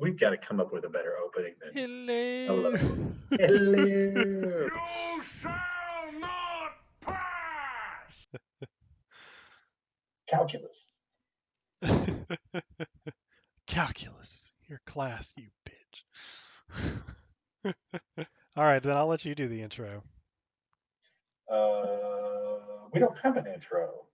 We've got to come up with a better opening than Hello. hello. Hello. You shall not pass! Calculus. Calculus. Your class, you bitch. All right, then I'll let you do the intro. We don't have an intro,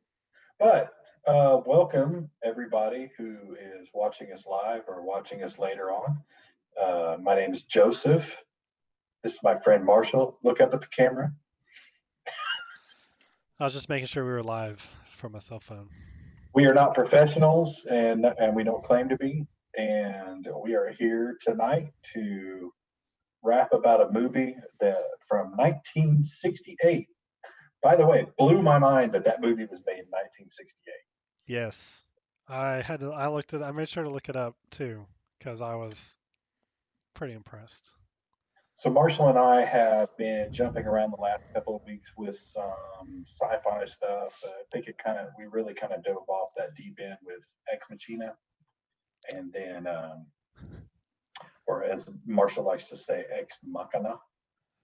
but welcome everybody who is watching us live or watching us later on. My name is Joseph. This is my friend Marshall. Look up at the camera. I was just making sure we were live from my cell phone. We are not professionals, and we don't claim to be. And we are here tonight to rap about a movie that from 1968. By the way, it blew my mind that that movie was made in 1968. Yes. I made sure to look it up too, because I was pretty impressed. So Marshall and I have been jumping around the last couple of weeks with some sci-fi stuff. I think we really kind of dove off that deep end with Ex Machina, and then, or as Marshall likes to say, Ex Machina,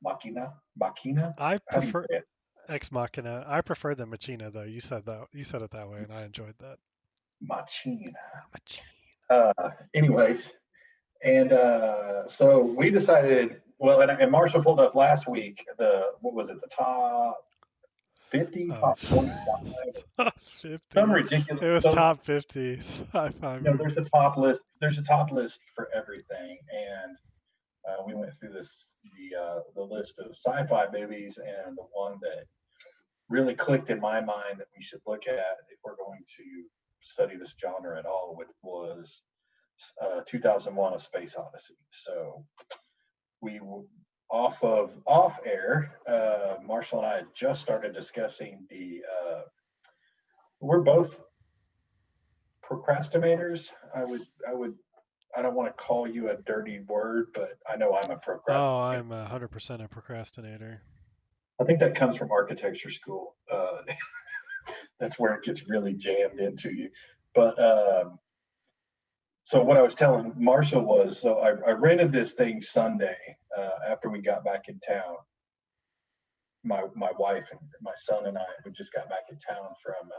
Machina. I How do you prefer say it? Ex Machina. I prefer the Machina though. You said that. You said it that way, and I enjoyed that. Machina. Machina. Anyways, and so we decided. Well, and Marshall pulled up last week the what was it? The top 50, Uh, top 25, top some 50. ridiculous. It was So top 50 sci-fi there's a movies. top list. There's a top list for everything, and we went through the list of sci-fi movies, and the one that really clicked in my mind that we should look at if we're going to study this genre at all, which was 2001: A Space Odyssey. So we off air. Marshall and I had just started discussing the. We're both procrastinators. I don't want to call you a dirty word, but I know I'm a Oh, procrastinator. I'm 100% a procrastinator. I think that comes from architecture school. That's where it gets really jammed into you. But so what I was telling Marshall was, so I rented this thing Sunday after we got back in town. My wife and my son and I, we just got back in town from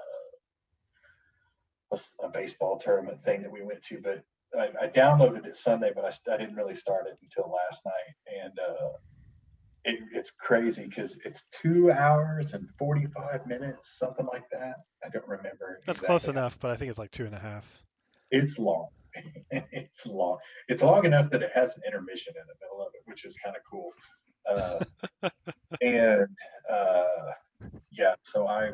a baseball tournament thing that we went to. But I downloaded it Sunday, but I didn't really start it until last night, and it's crazy because it's 2 hours and 45 minutes, something like that. I don't remember That's close exactly. enough, but I think it's like 2.5. It's long. It's long. It's long enough that it has an intermission in the middle of it, which is kind of cool. Uh, and uh, yeah, so I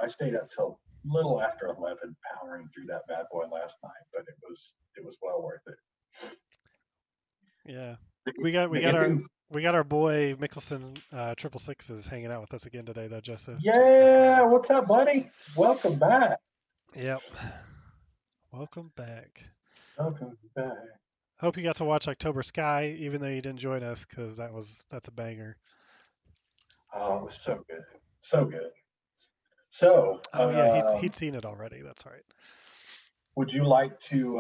stayed up till little after 11, powering through that bad boy last night, but it was well worth it. Yeah, The, we got we the got our endings. we got our boy Mickelson 666 is hanging out with us again today though, Joseph. Just Yeah, what's up, buddy? Welcome back. yep. Welcome back. Welcome back. Hope you got to watch October Sky, even though you didn't join us, because that's a banger. Oh, it was so good, so good. So, Oh yeah, he'd seen it already. That's right. would you like to?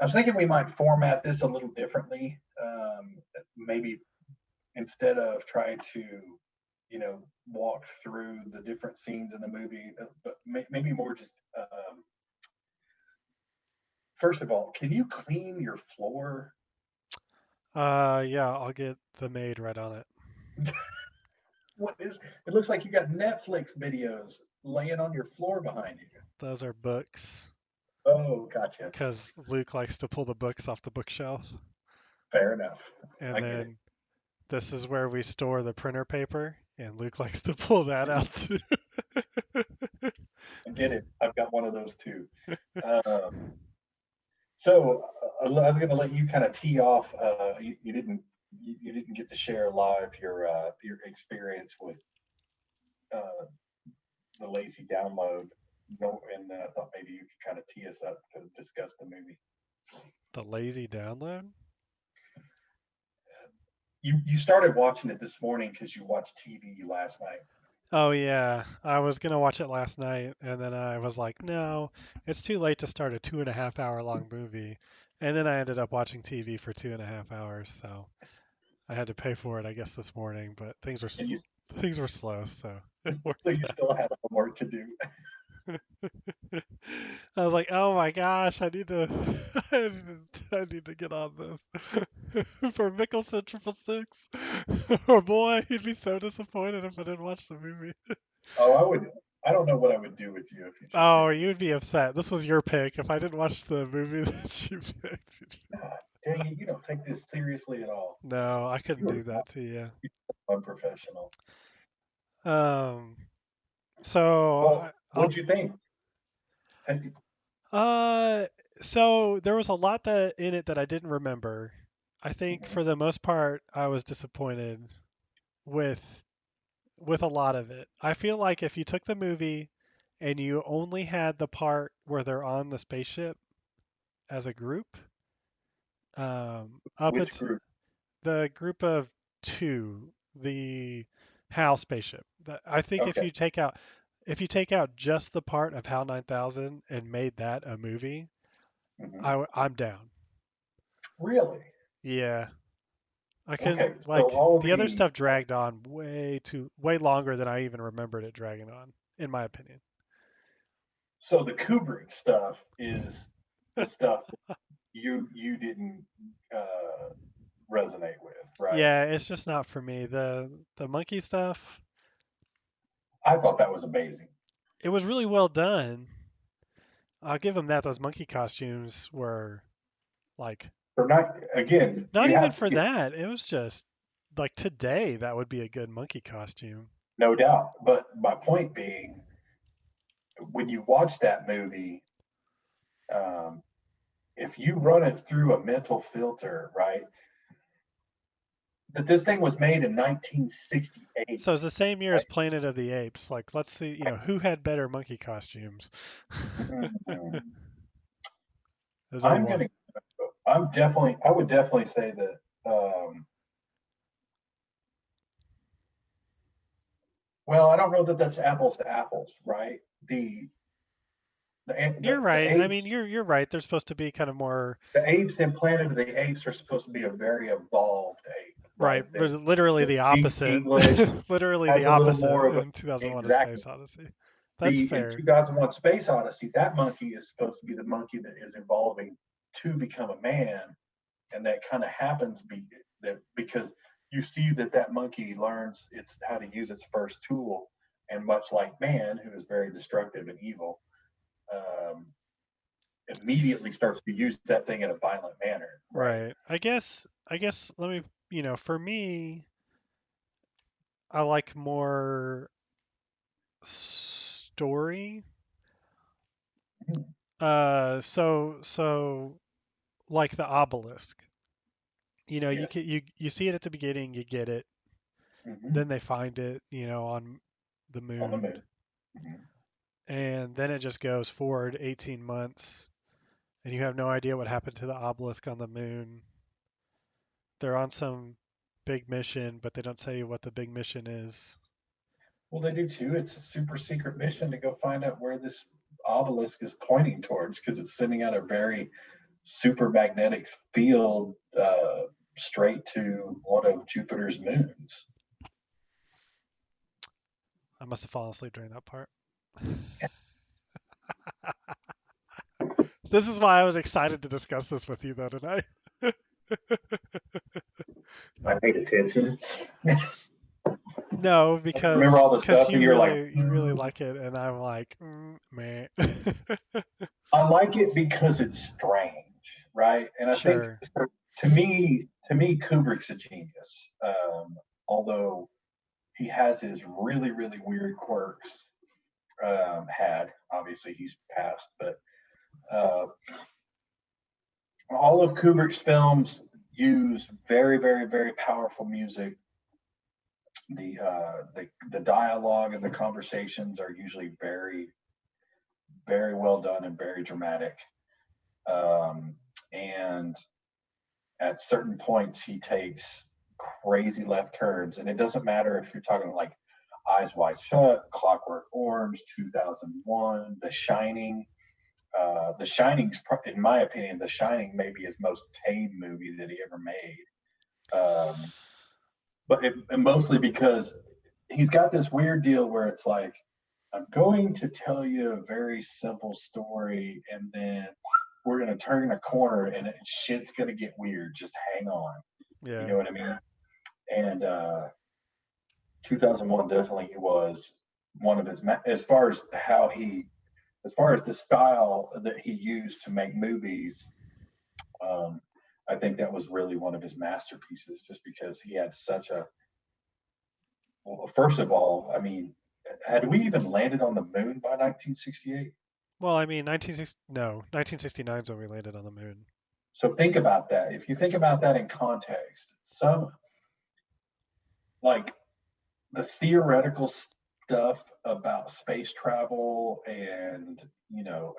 I was thinking we might format this a little differently. Maybe instead of trying to, walk through the different scenes in the movie, but maybe more just. First of all, can you clean your floor? Yeah, I'll get the maid right on it. What is? It looks like you got Netflix videos laying on your floor behind you. Those are books, Oh, gotcha. because Luke likes to pull the books off the bookshelf, Fair enough. and I get it. then this is where we store the printer paper, and Luke likes to pull that out too. I get it. I've got one of those too. Um, So I was going to let you kind of tee off. You didn't get to share live your experience with uh, the lazy download. No, and I thought maybe you could kind of tee us up to discuss the movie. The lazy download? You started watching it this morning because you watched TV last night. Oh yeah, I was gonna watch it last night, and then I was like, no, it's too late to start a 2.5 hour long movie. And then I ended up watching TV for 2.5 hours, so I had to pay for it, I guess, this morning. But And you, things were slow, so it so worked you still had homework to do. out. I was like, oh my gosh, I need to, I need to get on this for Mickelson 666. Oh boy, he'd be so disappointed if I didn't watch the movie. Oh, I would. I don't know what I would do with you if you just Oh, didn't. you'd be upset. This was your pick. If I didn't watch the movie that you picked, God, dang it! You don't take this seriously at all. no, I couldn't You are do that to you. unprofessional. Um, so Well, I'll, what'd you think? Have you- uh, so there was a lot that in it that I didn't remember. I think Mhm. for the most part, I was disappointed with with a lot of it. I feel like if you took the movie and you only had the part where they're on the spaceship as a group, up Which until group? the group of two, the HAL spaceship. I think Okay. if you take out just the part of HAL 9000 and made that a movie, Hmm. I'm down. Really? Yeah, I Okay. couldn't So like all the other the stuff dragged on way longer than I even remembered it dragging on, in my opinion. so the Kubrick stuff is the stuff that you didn't uh, resonate with, right? Yeah, it's just not for me. The monkey stuff, I thought that was amazing. it was really well done. I'll give them that. Those monkey costumes were like For not again, not you even have to for get that. It was just like today that would be a good monkey costume. no doubt. But my point being, when you watch that movie, um, if you run it through a mental filter, right? That this thing was made in 1968. So it's the same year Right? as Planet of the Apes. Like, let's see, who had better monkey costumes? Mm, Is there I'm one? gonna. I would definitely say that. Well, I don't know that that's apples to apples, right? You're The right. I apes mean, you're right. They're supposed to be kind of more the apes in Planet of the Apes are supposed to be a very evolved ape, right, right? but That literally that the speaks opposite. English, Literally the has a little more opposite of a in 2001: A exactly. Space Odyssey. That's The in fair. 2001 Space Odyssey, that monkey is supposed to be the monkey that is evolving to become a man, and that kind of happens because you see that monkey learns it's how to use its first tool, and much like man, who is very destructive and evil, um, immediately starts to use that thing in a violent manner, right? Right. I guess let me, for me, I like more story. Mm-hmm. So like the obelisk. Yes. You see it at the beginning, you get it. Mm-hmm. Then they find it, on the On the moon, moon. Mm-hmm. and then it just goes forward 18 months, and you have no idea what happened to the obelisk on the moon. They're on some big mission, but they don't tell you what the big mission is. Well, they do too. It's a super secret mission to go find out where this obelisk is pointing towards because it's sending out a very super magnetic field straight to one of Jupiter's moons. I must have fallen asleep during that part. This is why I was excited to discuss this with you, though, tonight. I paid attention. No, Remember all because the stuff, and you you're like, really like it, and I'm like, meh. I like it because it's strange, right? And I think Sure. Kubrick's a genius. Although he has his really, really weird quirks. Had obviously he's passed, but uh, all of Kubrick's films use very, very, very powerful music. The dialogue and the conversations are usually very, very well done and very dramatic. Um, and at certain points, he takes crazy left turns, and it doesn't matter if you're talking like Eyes Wide Shut, Clockwork Orange, 2001, The Shining. The Shining's, in my opinion, The Shining may be his most tame movie that he ever made. But mostly because he's got this weird deal where it's like, I'm going to tell you a very simple story, and then we're going to turn a corner, and shit's going to get weird. Just hang on. You Yeah. know what I mean? And 2001 definitely was one of his, as far as the style that he used to make movies. Um, I think that was really one of his masterpieces, just because he had such a. Well, first of all, I mean, had we even landed on the moon by 1968? Well, I mean, 1969 is when we landed on the moon. So think about that. If you think about that in context, some like the theoretical stuff about space travel and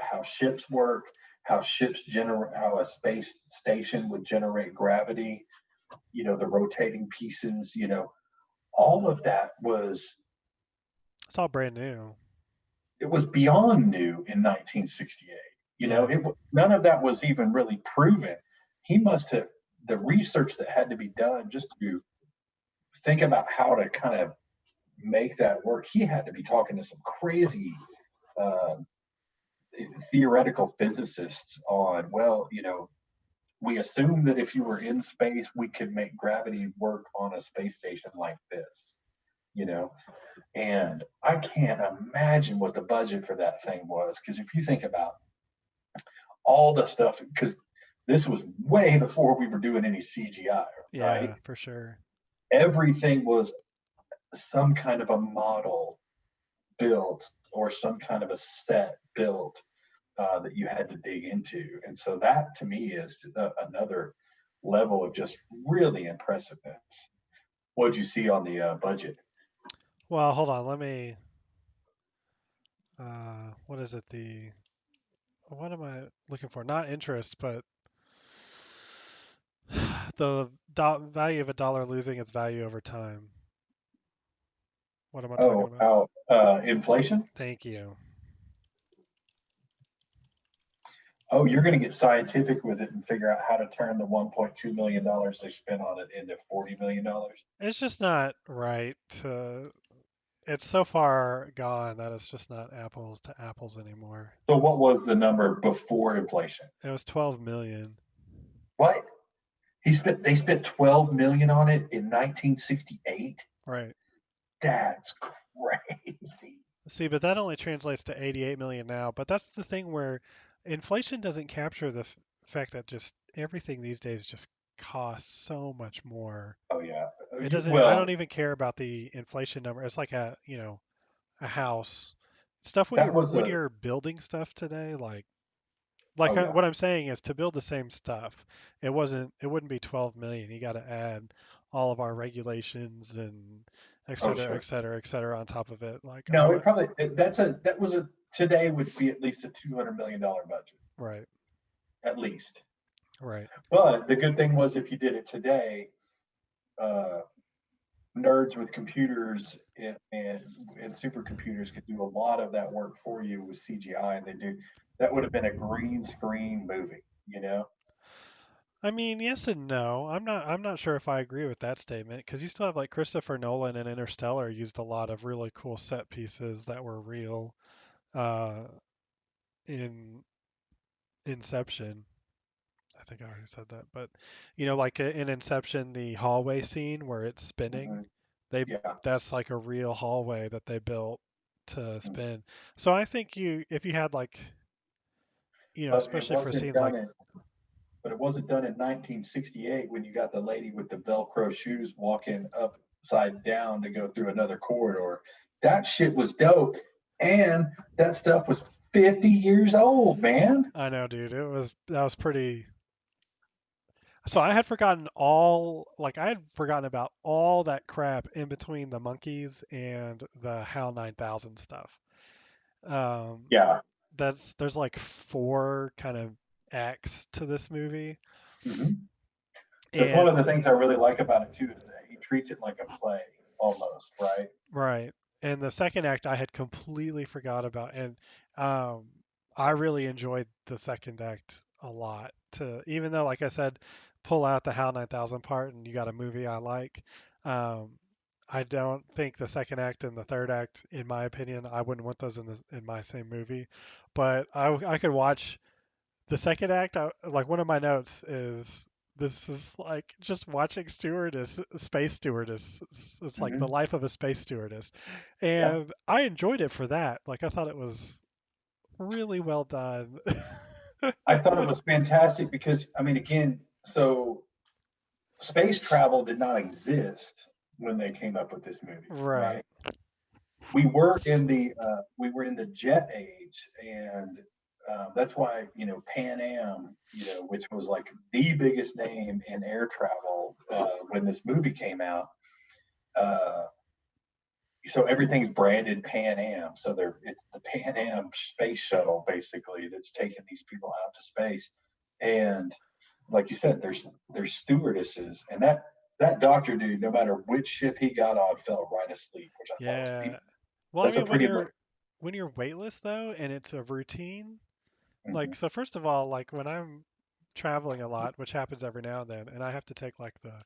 how ships work, how a space station would generate gravity, the rotating pieces, all of that It's all brand new. it was beyond new in 1968. Yeah. None of that was even really proven. He must have the research that had to be done just to think about how to kind of make that work. He had to be talking to some crazy uh, theoretical physicists on, well, we assume that if you were in space, we could make gravity work on a space station like this, you know. And I can't imagine what the budget for that thing was, because if you think about all the stuff, because this was way before we were doing any CGI, right? Yeah, for sure. Everything was some kind of a model built or some kind of a set built that you had to dig into. And so that to me is another level of just really impressiveness. What did you see on the budget? Well, hold on. Let me. What is it? What am I looking for? Not interest, but the value of a dollar losing its value over time. What am I talking Oh, about? inflation? Thank you. Oh, you're going to get scientific with it and figure out how to turn the $1.2 million they spent on it into $40 million. It's just not right to. It's so far gone that it's just not apples to apples anymore. So what was the number before inflation? It was 12 million. What? They spent 12 million on it in 1968. Right. That's crazy. See, but that only translates to 88 million now. But that's the thing where inflation doesn't capture the fact that just everything these days just costs so much more. Oh yeah. It doesn't. I Well, don't even care about the inflation number. It's like a house stuff that was when a. you're building stuff today. Oh yeah. What I'm saying is to build the same stuff, it wouldn't be 12 million. You got to add all of our regulations and et Oh cetera, sure. et cetera, et cetera on top of it. Like I No, would. that was a today would be at least a $200 million budget Right. at least. Right. But the good thing was if you did it today, uh, nerds with computers and supercomputers could do a lot of that work for you with CGI, and they do. That would have been a green screen movie, you know. I mean, yes and no. I'm not sure if I agree with that statement because you still have like Christopher Nolan and Interstellar used a lot of really cool set pieces that were real uh, in Inception. I think I already said that, but like in Inception, the hallway scene where it's spinning, Mm-hmm. they Yeah, that's like a real hallway that they built to mm-hmm. spin. So I think if you had like, but it especially for wasn't scenes like, done in. But it wasn't done in 1968 when you got the lady with the Velcro shoes walking upside down to go through another corridor. That shit was dope, and that stuff was 50 years old, man. I know, dude, that was pretty. So I had forgotten about all that crap in between the monkeys and the HAL 9000 stuff. Um, Yeah. there's like four kind of acts to this movie, Mm-hmm. That's one and of the things I really like about it too is that he treats it like a play almost, right? right, and the second act I had completely forgot about, and um, I really enjoyed the second act a lot. To even though, like I said, pull out the HAL 9000 part, and you got a movie I like. Um, I don't think the second act and the third act, in my opinion, I wouldn't want those in my same movie. But I could watch the second act. Like one of my notes is this is like just watching stewardess, space stewardess. It's like the Hmm. life of a space stewardess, Yeah, and I enjoyed it for that. Like I thought it was really well done. I thought it was fantastic because I mean, again, so space travel did not exist when they came up with this movie, Right. right? We were in the jet age, and that's why Pan Am, which was like the biggest name in air travel when this movie came out. Uh, so everything's branded Pan Am. So it's the Pan Am space shuttle basically that's taking these people out to space. And like you said, there's stewardesses, and that doctor dude, no matter which ship he got on, fell right asleep, which I thought was Yeah. Well, I that's a mean, pretty. when you're weightless though, and it's a routine, like Mhm, so. First of all, like when I'm traveling a lot, which happens every now and then, and I have to take like the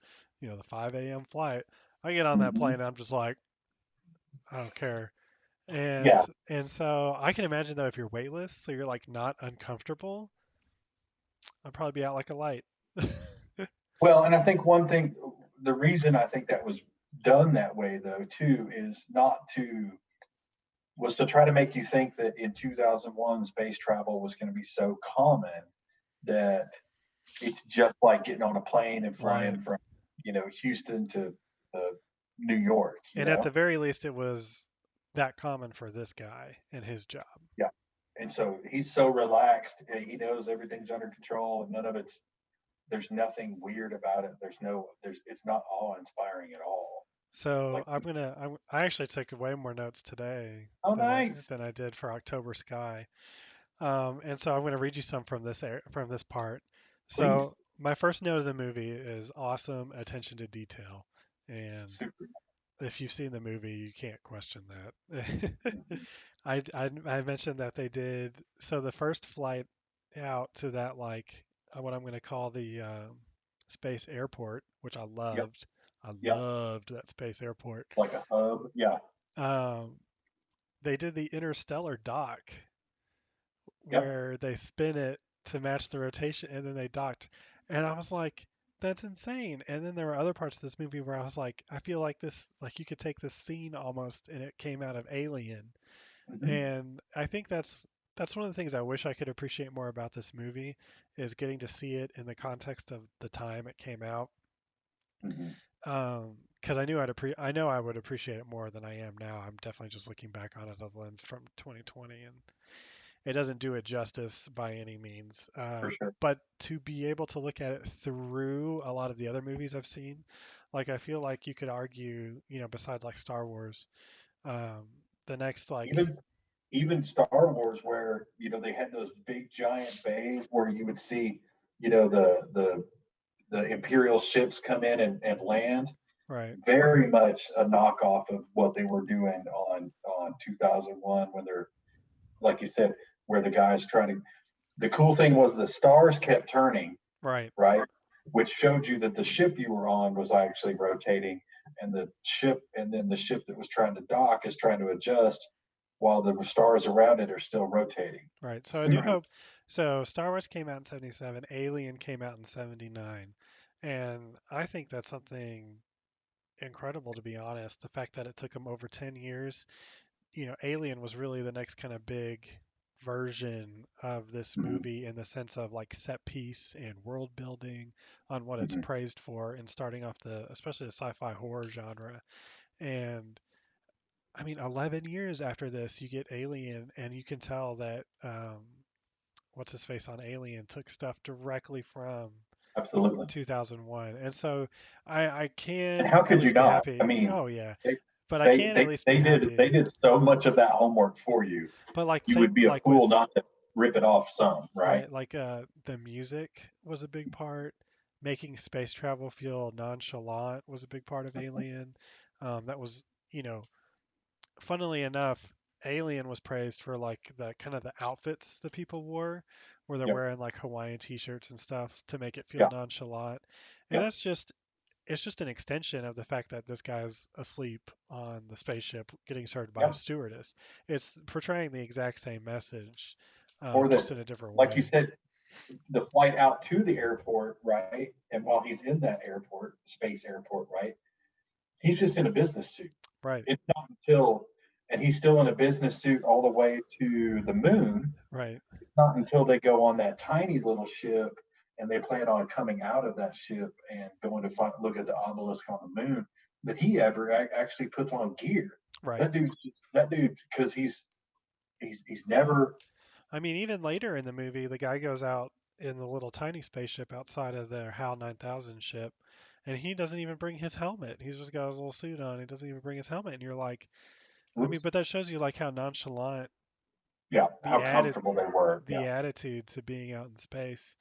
5 a.m. flight. I get on that plane mhm. and I'm just like, I don't care. And Yeah. and so I can imagine though if you're weightless, so you're like not uncomfortable, I'd probably be out like a light. Well, and I think one thing, the reason I think that was done that way though too is not to was to try to make you think that in 2001 space travel was going to be so common that it's just like getting on a plane and Right. flying from Houston to New York. And at the very least, it was that common for this guy and his job. Yeah. And so he's so relaxed, he knows everything's under control, and none of it's there's nothing weird about it. There's it's not awe inspiring at all. So Like, I actually took way more notes today oh, than I nice, than I did for October Sky. And so I'm going to read you some from this part. please. So my first note of the movie is awesome attention to detail, and Super. if you've seen the movie, you can't question that. Mhm. I mentioned that they did so the first flight out to that like what I'm going to call the space airport, which I Yep. loved. I Yep. loved that space airport. Like a hub. Yeah. Um, they did the interstellar dock Yep. where they spin it to match the rotation and then they docked. And I was like, that's insane. And then there were other parts of this movie where I was like, I feel like this, like you could take this scene almost and it came out of Alien. Hmm. And I think that's one of the things I wish I could appreciate more about this movie is getting to see it in the context of the time it came out. Hmm. Because I know I would appreciate it more than I am now. I'm definitely just looking back on it as a lens from 2020, and it doesn't do it justice by any means. For sure. But to be able to look at it through a lot of the other movies I've seen, like I feel like you could argue, besides like Star Wars, um, the next like Even even Star Wars, where they had those big giant bays where you would see the Imperial ships come in and land. right, Very much a knockoff of what they were doing on 2001 when they're like you said, where the guy's trying to. The cool thing was the stars kept turning, right, right? Which showed you that the ship you were on was actually rotating, and then the ship that was trying to dock is trying to adjust while the stars around it are still rotating. right. So A New Super. Hope, so Star Wars came out in 77, Alien came out in 79, and I think that's something incredible to be honest. The fact that it took them over 10 years, Alien was really the next kind of big version of this Mhm, movie in the sense of like set piece and world building on what it's mhm, praised for and starting off especially the sci-fi horror genre. And I mean, 11 years after this, you get Alien, and you can tell that what's his face on Alien took stuff directly from absolutely. 2001. And so I And can how at could you least be not? I happy. mean, Oh yeah, they but I can at least be they happy. did so much of that homework for you. But like You would same be a like with fool not to rip it off some, right? right, like the music was a big part. Making space travel feel nonchalant was a big part of Alien. That was, you know, funnily enough, Alien was praised for like the kind of the outfits that people wore, where they're Yep. wearing like Hawaiian t-shirts and stuff to make it feel Yeah. nonchalant. And Yeah. that's just it's just an extension of the fact that this guy's asleep on the spaceship getting served by a Yeah. stewardess. It's portraying the exact same message, Or just that, in a different like you way. said, the flight out to the airport, right? And while he's in that airport, space airport, right? He's just in a business suit. Right, It's not until, and he's still in a business suit all the way to the moon. right. It's not until they go on that tiny little ship and they plan on coming out of that ship and going to look at the obelisk on the moon that he ever actually puts on gear. Right. That dude, because he's never. I mean, even later in the movie, the guy goes out in the little tiny spaceship outside of their HAL 9000 ship, and he doesn't even bring his helmet. He's just got his little suit on. He doesn't even bring his helmet, and you're like, I mean, but that shows you like how nonchalant Yeah, the how added comfortable they were. Yeah. the attitude to being out in space.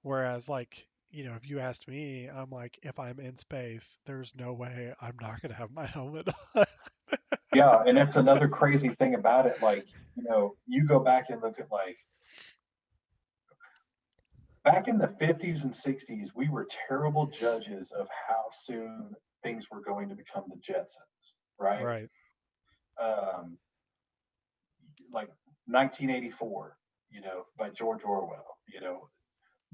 Whereas, like, if you asked me, I'm like, if I'm in space, there's no way I'm not gonna have my helmet on. Yeah, and that's another crazy thing about it. Like, you go back and look at, like, back in the 50s and 60s, we were terrible judges of how soon things were going to become the Jetsons, right? Right. Um, like 1984, by George Orwell,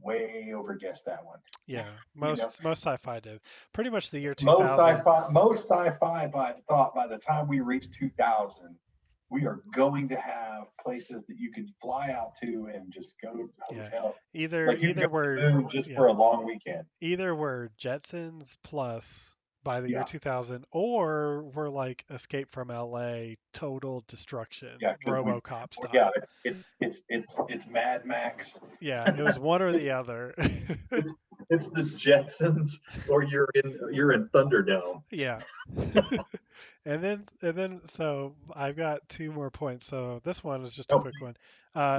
way over guessed that one. Yeah. You know, Most sci-fi did. Pretty much the year most 2000. sci-fi, most sci-fi thought by the time we reach 2000, we are going to have places that you could fly out to and just go to Yeah. hotel. Either Like you can go either to we're the moon just yeah, for a long weekend. either we're Jetsons plus by the year Yeah, 2000, or we're like Escape from LA, total destruction, yeah, because RoboCop yeah, style. it's Mad Max. Yeah, it was one or it's the other. it's it's the Jetsons, or you're in Thunderdome. Yeah. And then so I've got two more points. So this one is just a Oh, quick one.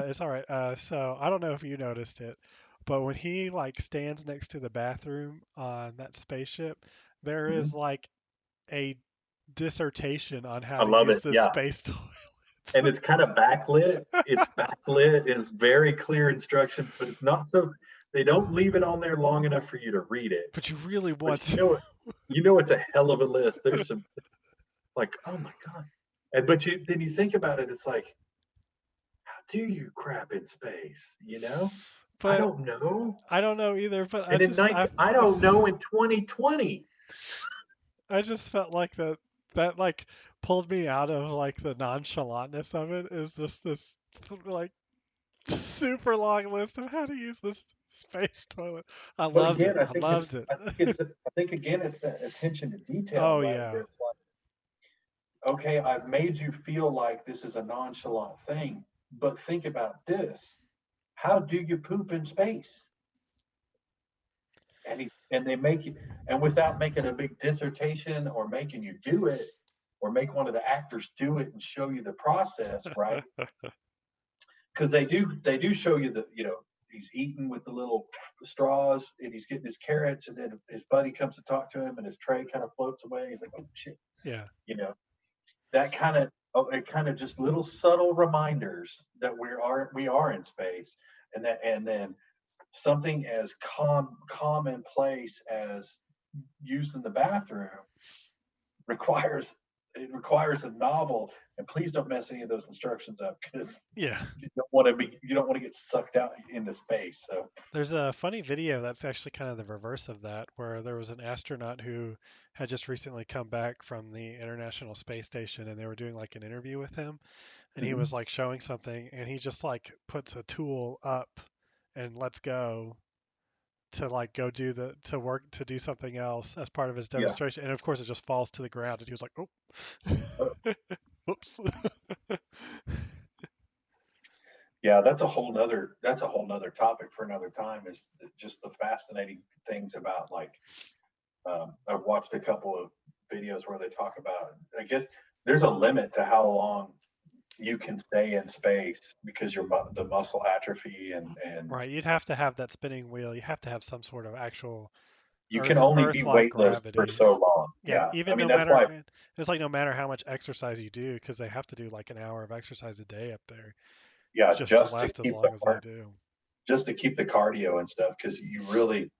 It's all right. So I don't know if you noticed it, but when he like stands next to the bathroom on that spaceship, there mhm. is like a dissertation on how I to love use it. the Yeah, space toilets. and it's kind of backlit. It's backlit. It's very clear instructions, but it's not so. They don't leave it on there long enough for you to read it. But you really But want to. it's a hell of a list. There's some, like, oh my god, and but then you think about it. It's like, how do you crap in space? I But don't know. I don't know either. But And in 19, I don't know in 2020. I just felt like that like pulled me out of like the nonchalantness of it is just this like super long list of how to use this space toilet. I But loved it. again, I I think it's loved it. I think it's I think again it's that attention to detail, Oh right? yeah. Where it's like, okay, I've made you feel like this is a nonchalant thing, but think about this. How do you poop in space? And they make you, and without making a big dissertation or making you do it, or make one of the actors do it and show you the process, right? Because they do show you he's eating with the little straws and he's getting his carrots, and then his buddy comes to talk to him and his tray kind of floats away. He's like, oh shit, Yeah. you know that kind of, it kind of just little subtle reminders that we are in space, and then something as commonplace as using the bathroom requires requires a novel. And please don't mess any of those instructions up, because Yeah. you don't want to get sucked out into space. So There's a funny video that's actually kind of the reverse of that, where there was an astronaut who had just recently come back from the International Space Station and they were doing like an interview with him and he mhm. was like showing something and he just like puts a tool up and lets go to like go do the to work to do something else as part of his Yeah. demonstration, and of course it just falls to the ground and he was like, Uh, oh. Whoops. yeah, that's a whole nother topic for another time, is just the fascinating things about, like, I've watched a couple of videos where they talk about, I guess there's a limit to how long you can stay in space because the muscle atrophy and Right, you'd have to have that spinning wheel, you have to have some sort of actual you can only be Earth-like weightless for gravity. so long. Yeah, Yeah. I even mean, no that's matter, why, and it's like no matter how much exercise you do, because they have to do like an hour of exercise a day up there yeah, just to last as long as they do. just to keep the cardio and stuff, because you really,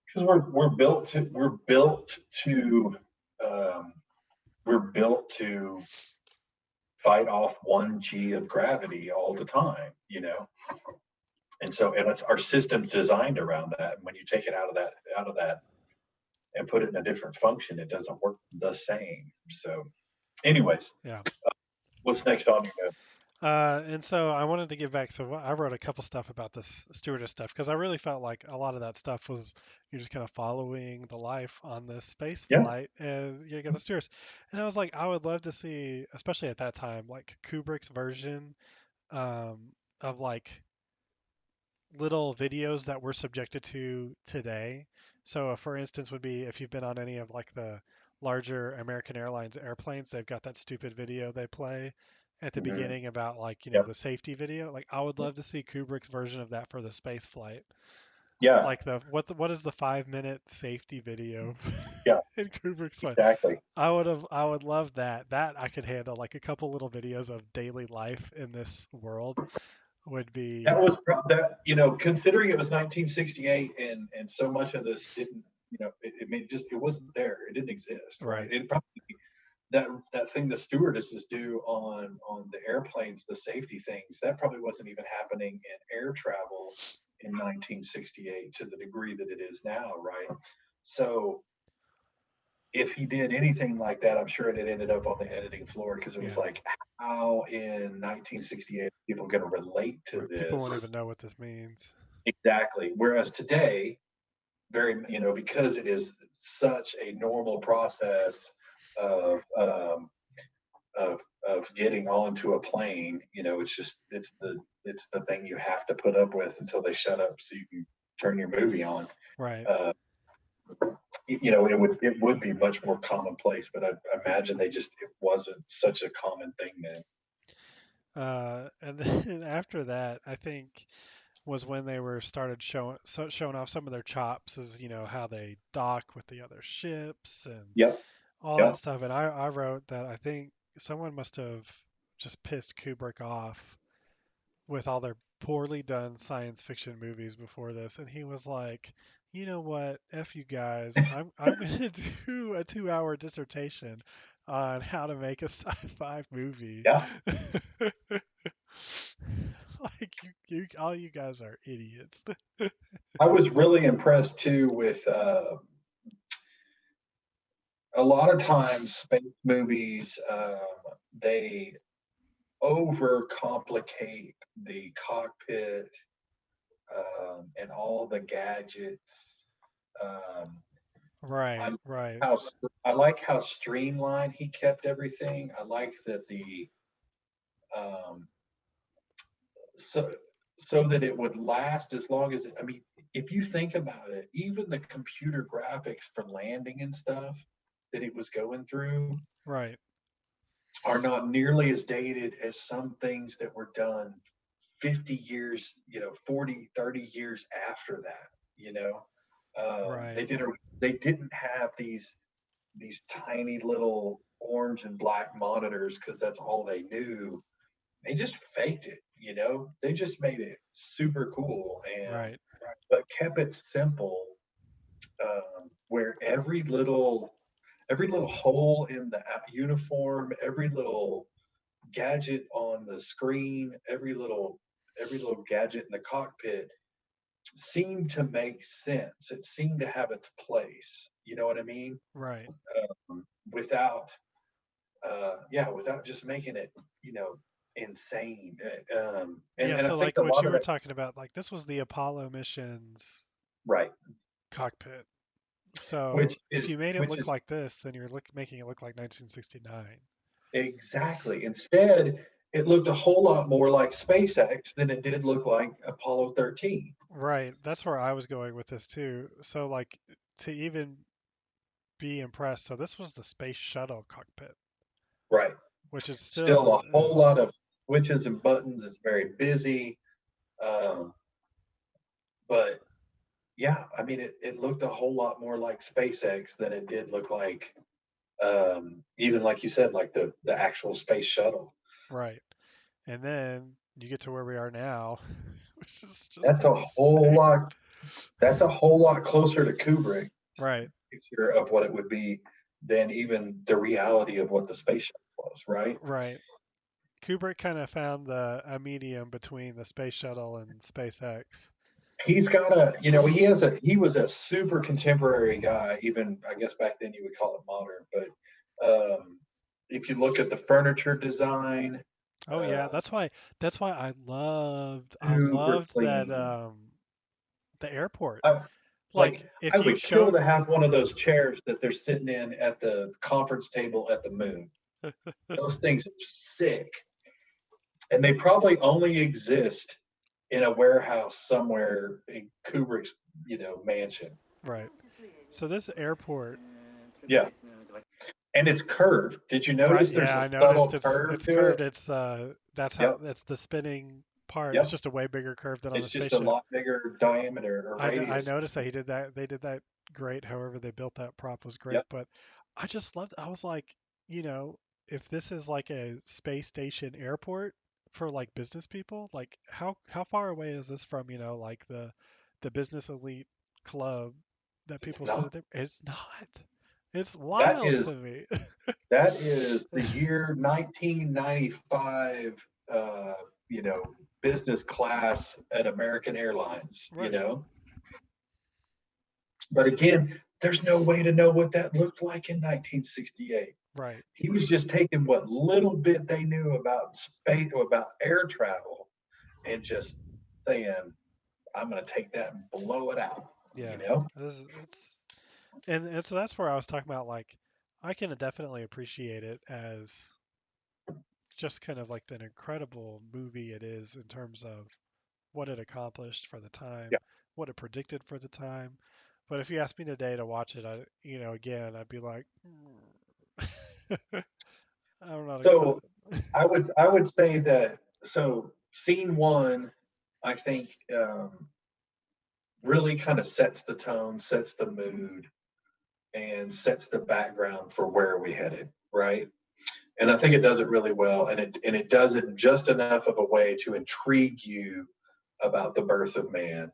because we're built to um, we're built to fight off 1 g of gravity all the time, and so and it's our system's designed around that. And when you take it out of that and put it in a different function, it doesn't work the same. So, anyways, Yeah. what's next on your note? And so I wanted to give back. So I wrote a couple stuff about this stewardess stuff because I really felt like a lot of that stuff was you're just kind of following the life on this space Yeah. flight, and you get the stewardess. And I was like, I would love to see, especially at that time, like Kubrick's version of like little videos that we're subjected to today. So, for instance, would be if you've been on any of like the larger American Airlines airplanes, they've got that stupid video they play at the Mhm. beginning about like, Yep. the safety video. Like, I would love to see Kubrick's version of that for the space flight. Yeah. Like what is the 5 minute safety video Yeah. in Kubrick's flight? Exactly. I would love that. That I could handle like a couple little videos of daily life in this world would be That was that, considering it was 1968 and so much of this didn't, it wasn't there. It didn't exist, right? right. It probably that thing the stewardesses do on the airplanes, the safety things, that probably wasn't even happening in air travel in 1968 to the degree that it is now, right? So if he did anything like that, I'm sure it had ended up on the editing floor because it was Yeah. like, how in 1968 people going to relate to Right. People this? won't even know what this means. Exactly. Whereas today, because it is such a normal process of of getting onto a plane, it's the thing you have to put up with until they shut up so you can turn your movie on. Right. Uh, it would be much more commonplace, but I imagine it wasn't such a common thing then. And then after that, I think was when they were started showing off some of their chops, as how they dock with the other ships and Yep. all that Yep. stuff. And I wrote that I think someone must have just pissed Kubrick off with all their poorly done science fiction movies before this, and he was like, you know what, F you guys, I'm gonna do a 2 hour dissertation on how to make a sci-fi movie. Yeah. Like you all you guys are idiots. I was really impressed too with a lot of times space movies. They overcomplicate the cockpit and all the gadgets. Um, I Right, like right, how I like how streamlined he kept everything. I like that um, so so that it would last as long as I mean, if you think about it, even the computer graphics for landing and stuff that it was going through right, are not nearly as dated as some things that were done 50 years, 40, 30 years after that, you know. right, They didn't have these tiny little orange and black monitors because that's all they knew. They just faked it, They just made it super cool and right, but kept it simple, where every little hole in the uniform, every little gadget on the screen, every little gadget in the cockpit seemed to make sense. It seemed to have its place. You know what I mean? right. Without, without just making it, insane. And Yeah, and I so think like a what lot you of were that, talking about, like this was the Apollo mission's right? cockpit. So Which if is you made it which look is like this, then you're making it look like 1969. exactly. Instead, it looked a whole lot more like SpaceX than it did look like Apollo 13. Right. That's where I was going with this too. So like to even be impressed. So this was the space shuttle cockpit, Right. which is Still still a whole is lot of switches and buttons. It's very busy. Um, but yeah, I mean, it looked a whole lot more like SpaceX than it did look like, even like you said, like the actual space shuttle. Right. And then you get to where we are now, which is just That's a whole insane. lot. That's a whole lot closer to Kubrick's Right. picture of what it would be than even the reality of what the space shuttle was. Right? Right. Kubrick kind of found a medium between the space shuttle and SpaceX. He's got he was a super contemporary guy. Even I guess back then you would call it modern, but if you look at the furniture design, Oh yeah, uh, that's why I super loved that clean. the airport. I, Like like I if you would kill showed to have one of those chairs that they're sitting in at the conference table at the moon. Those things are sick, and they probably only exist in a warehouse somewhere in Kubrick's, mansion. right. So this airport, Yeah, and it's curved. Did you right? notice there's Yeah, a I noticed subtle it's curve it's to curved. it? It's that's how Yep, that's the spinning part. It's yep. just a way bigger curve than on the It's just a spaceship. lot bigger diameter or I radius. noticed that he did that. They did that great. However, they built that prop was great. Yep. But I just loved. I was like, you know, if this is like a space station airport for like business people, like how far away is this from like the business elite club that It's people sit not. at there? It's not. It's That wild is to me. that is the year 1995. Uh, you know, business class at American Airlines. Right. But again, there's no way to know what that looked like in 1968. Right. He was just taking what little bit they knew about space or about air travel and just saying, I'm going to take that and blow it out, you Yeah. know? It's and so that's where I was talking about like I can definitely appreciate it as just kind of like an incredible movie it is in terms of what it accomplished for the time, Yeah. what it predicted for the time. But if you ask me today to watch it, again, I'd be like, I'm not So excited. I would say that so scene one, I think really kind of sets the tone, sets the mood, and sets the background for where we headed, right? And I think it does it really well, and it does it just enough of a way to intrigue you about the birth of man.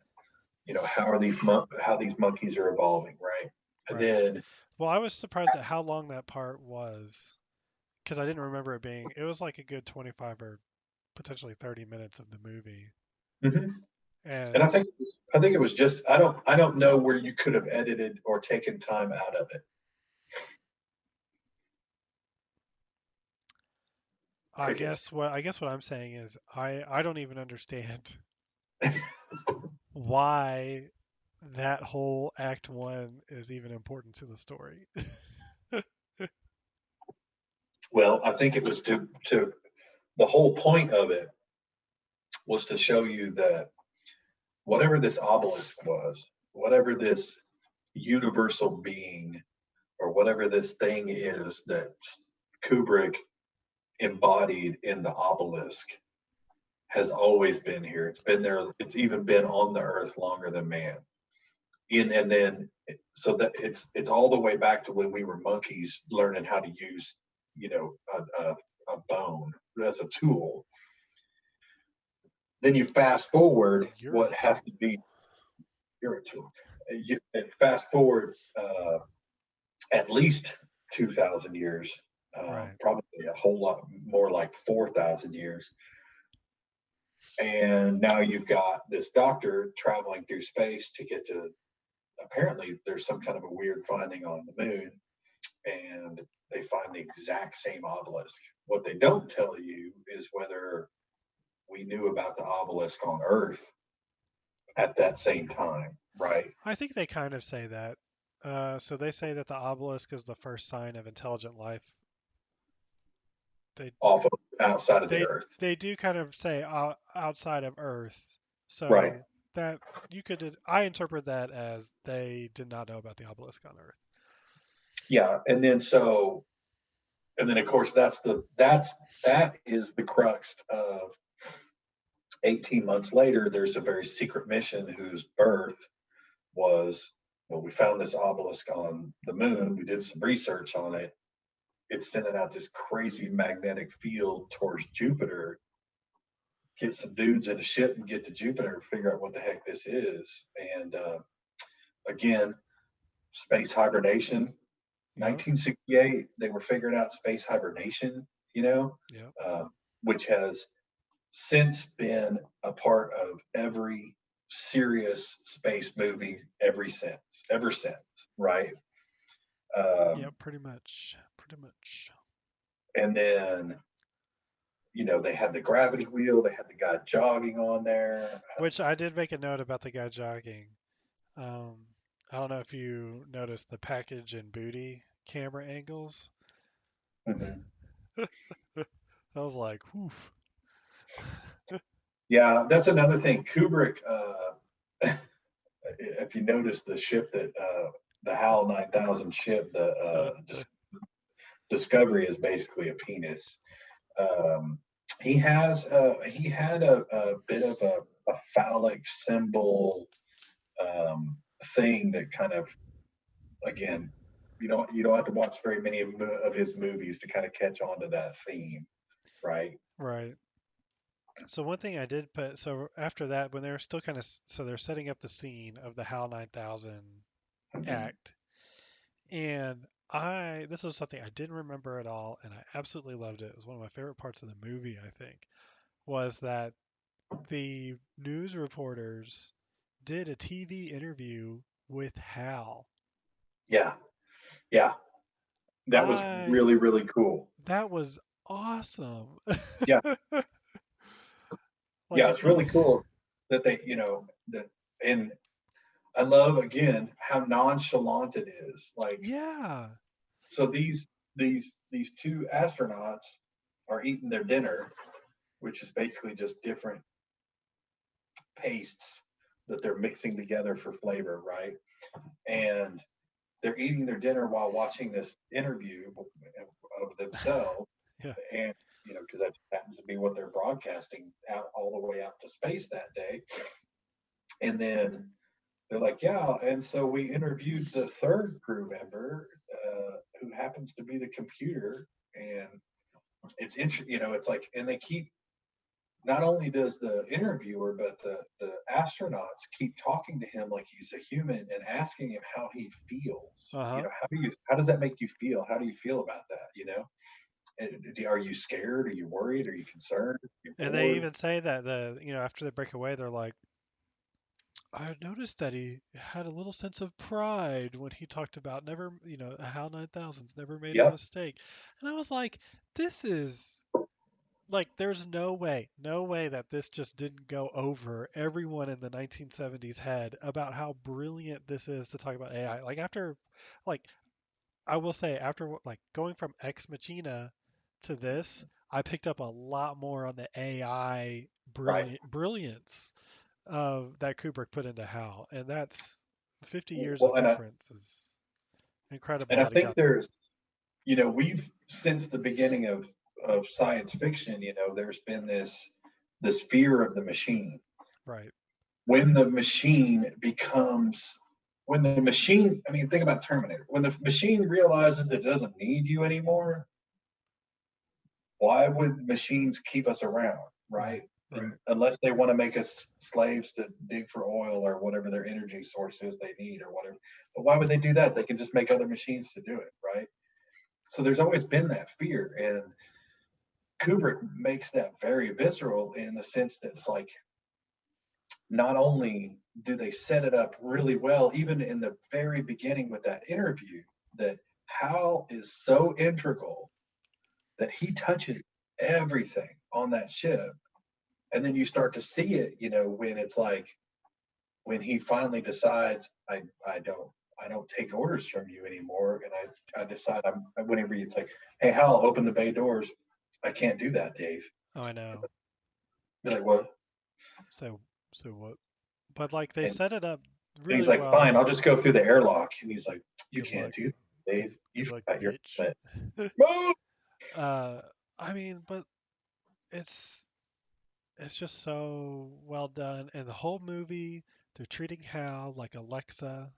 How these monkeys are evolving, right? And Right. then Well, I was surprised at how long that part was because I didn't remember it being. It was like a good 25 or potentially 30 minutes of the movie, mhm. And and I think it was just I don't know where you could have edited or taken time out of crickets. I guess what I'm saying is I don't even understand why that whole act one is even important to the story. Well, I think it was to the whole point of it was to show you that whatever this obelisk was, whatever this universal being, or whatever this thing is that Kubrick embodied in the obelisk, has always been here. It's been there. It's even been on the earth longer than man. And then so that it's all the way back to when we were monkeys learning how to use, a bone as a tool. Then you fast forward You're a what has tool. to be you're a tool. And fast forward at least 2,000 years, Right. probably a whole lot more like 4,000 years. And now you've got this doctor traveling through space to get to, apparently there's some kind of a weird finding on the moon, and they find the exact same obelisk. What they don't tell you is whether we knew about the obelisk on Earth at that same time, right? I think they kind of say that. So they say that the obelisk is the first sign of intelligent life. They Off of outside of the they Earth, they do kind of say outside of Earth. right? So that you could I interpret that as they did not know about the obelisk on Earth. Yeah, and then of course that is the crux of 18 months later. There's a very secret mission whose birth was, well, we found this obelisk on the moon. We did some research on it. It's sending out this crazy magnetic field towards Jupiter. Get some dudes in a ship and get to Jupiter and figure out what the heck this is. And again, space hibernation. Yep. 1968, they were figuring out space hibernation, you know, Yep. which has since been a part of every serious space movie ever since, right? Yep. Um, Pretty much. Pretty much. and then, they had the gravity wheel, they had the guy jogging on there. Which I did make a note about the guy jogging. Um, I don't know if you noticed the package and booty camera angles. Mhm. I was like, whew. Yeah, that's another thing. Kubrick, if you notice the ship that, the HAL 9000 ship, the Discovery is basically a penis. Um, he had a bit of a phallic symbol um, thing that kind of, again, you don't have to watch very many of his movies to kind of catch on to that theme, right? Right. So one thing I did put, so after that, when they're still kind of, so they're setting up the scene of the HAL 9000 Mhm. act, and this was something I didn't remember at all, and I absolutely loved it. It was one of my favorite parts of the movie, I think, was that the news reporters did a TV interview with Hal. Yeah, yeah, that was I really really cool. That was awesome. Yeah, Like yeah, if it's you, really cool that they, that, and I love again how nonchalant it is. Like, yeah, so these two astronauts are eating their dinner, which is basically just different pastes that they're mixing together for flavor, right? And they're eating their dinner while watching this interview of themselves, yeah, and because that happens to be what they're broadcasting out all the way out to space that day. And then they're like, yeah. And so we interviewed the third crew member, who happens to be the computer. And it's interesting, it's like, and they keep, not only does the interviewer, but the astronauts keep talking to him like he's a human and asking him how he feels. uh-huh. How does that make you feel? How do you feel about that? Are you scared? Are you worried? Are you concerned? Are you And they bored? even say that after they break away, they're like, I noticed that he had a little sense of pride when he talked about never, HAL 9000's never made a Yep. mistake. And I was like, this is like, there's no way that this just didn't go over everyone in the 1970s head about how brilliant this is to talk about AI. Like, I will say, after like going from Ex Machina to this, I picked up a lot more on the AI Right. brilliance that Kubrick put into HAL, and that's 50 years of Well, difference is and incredible I that he think got there. we've, since the beginning of science fiction, there's been this fear of the machine. Right. When the machine becomes, when the machine, I mean, think about Terminator. When the machine realizes it doesn't need you anymore, why would machines keep us around, Right. right? Right. Unless they want to make us slaves to dig for oil or whatever their energy source is they need or whatever. But why would they do that? They can just make other machines to do it, right? So there's always been that fear. And Kubrick makes that very visceral in the sense that it's like, not only do they set it up really well, even in the very beginning with that interview, that Hal is so integral that he touches everything on that ship. And then you start to see it, when it's like, when he finally decides, I don't take orders from you anymore. And I decide, whenever it's like, hey, Hal, open the bay doors. I can't do that, Dave. Oh, I know. You're like, what? So, so what? But like they And set it up he's really like, fine, well. I'll just go through the airlock. And he's like, you Good can't luck. do that, Good Dave. You good luck, forgot your bitch. helmet. Move! uh, I mean, but it's it's just so well done, and the whole movie They're treating Hal like Alexa.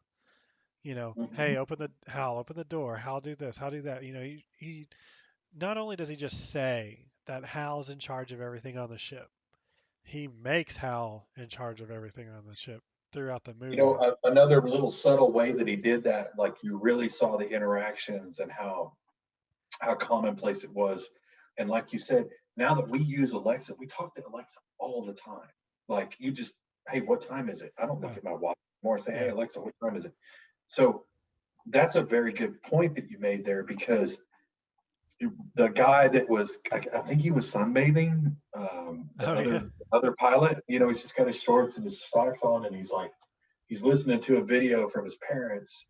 Hey, Mhm. open the door. Hal, do this. Hal, do that. He not only does he just say that Hal's in charge of everything on the ship, he makes Hal in charge of everything on the ship throughout the movie. Another little subtle way that he did that, like you really saw the interactions and how commonplace it was. And like you said, now that we use Alexa, we talk to Alexa all the time. Like you just, hey, what time is it? I don't look Right. at my watch anymore. I say, hey, Yeah. Alexa, what time is it? So that's a very good point that you made there because the guy that was, I think he was sunbathing, the Oh yeah. other pilot, he's just got his shorts and his socks on, and he's listening to a video from his parents.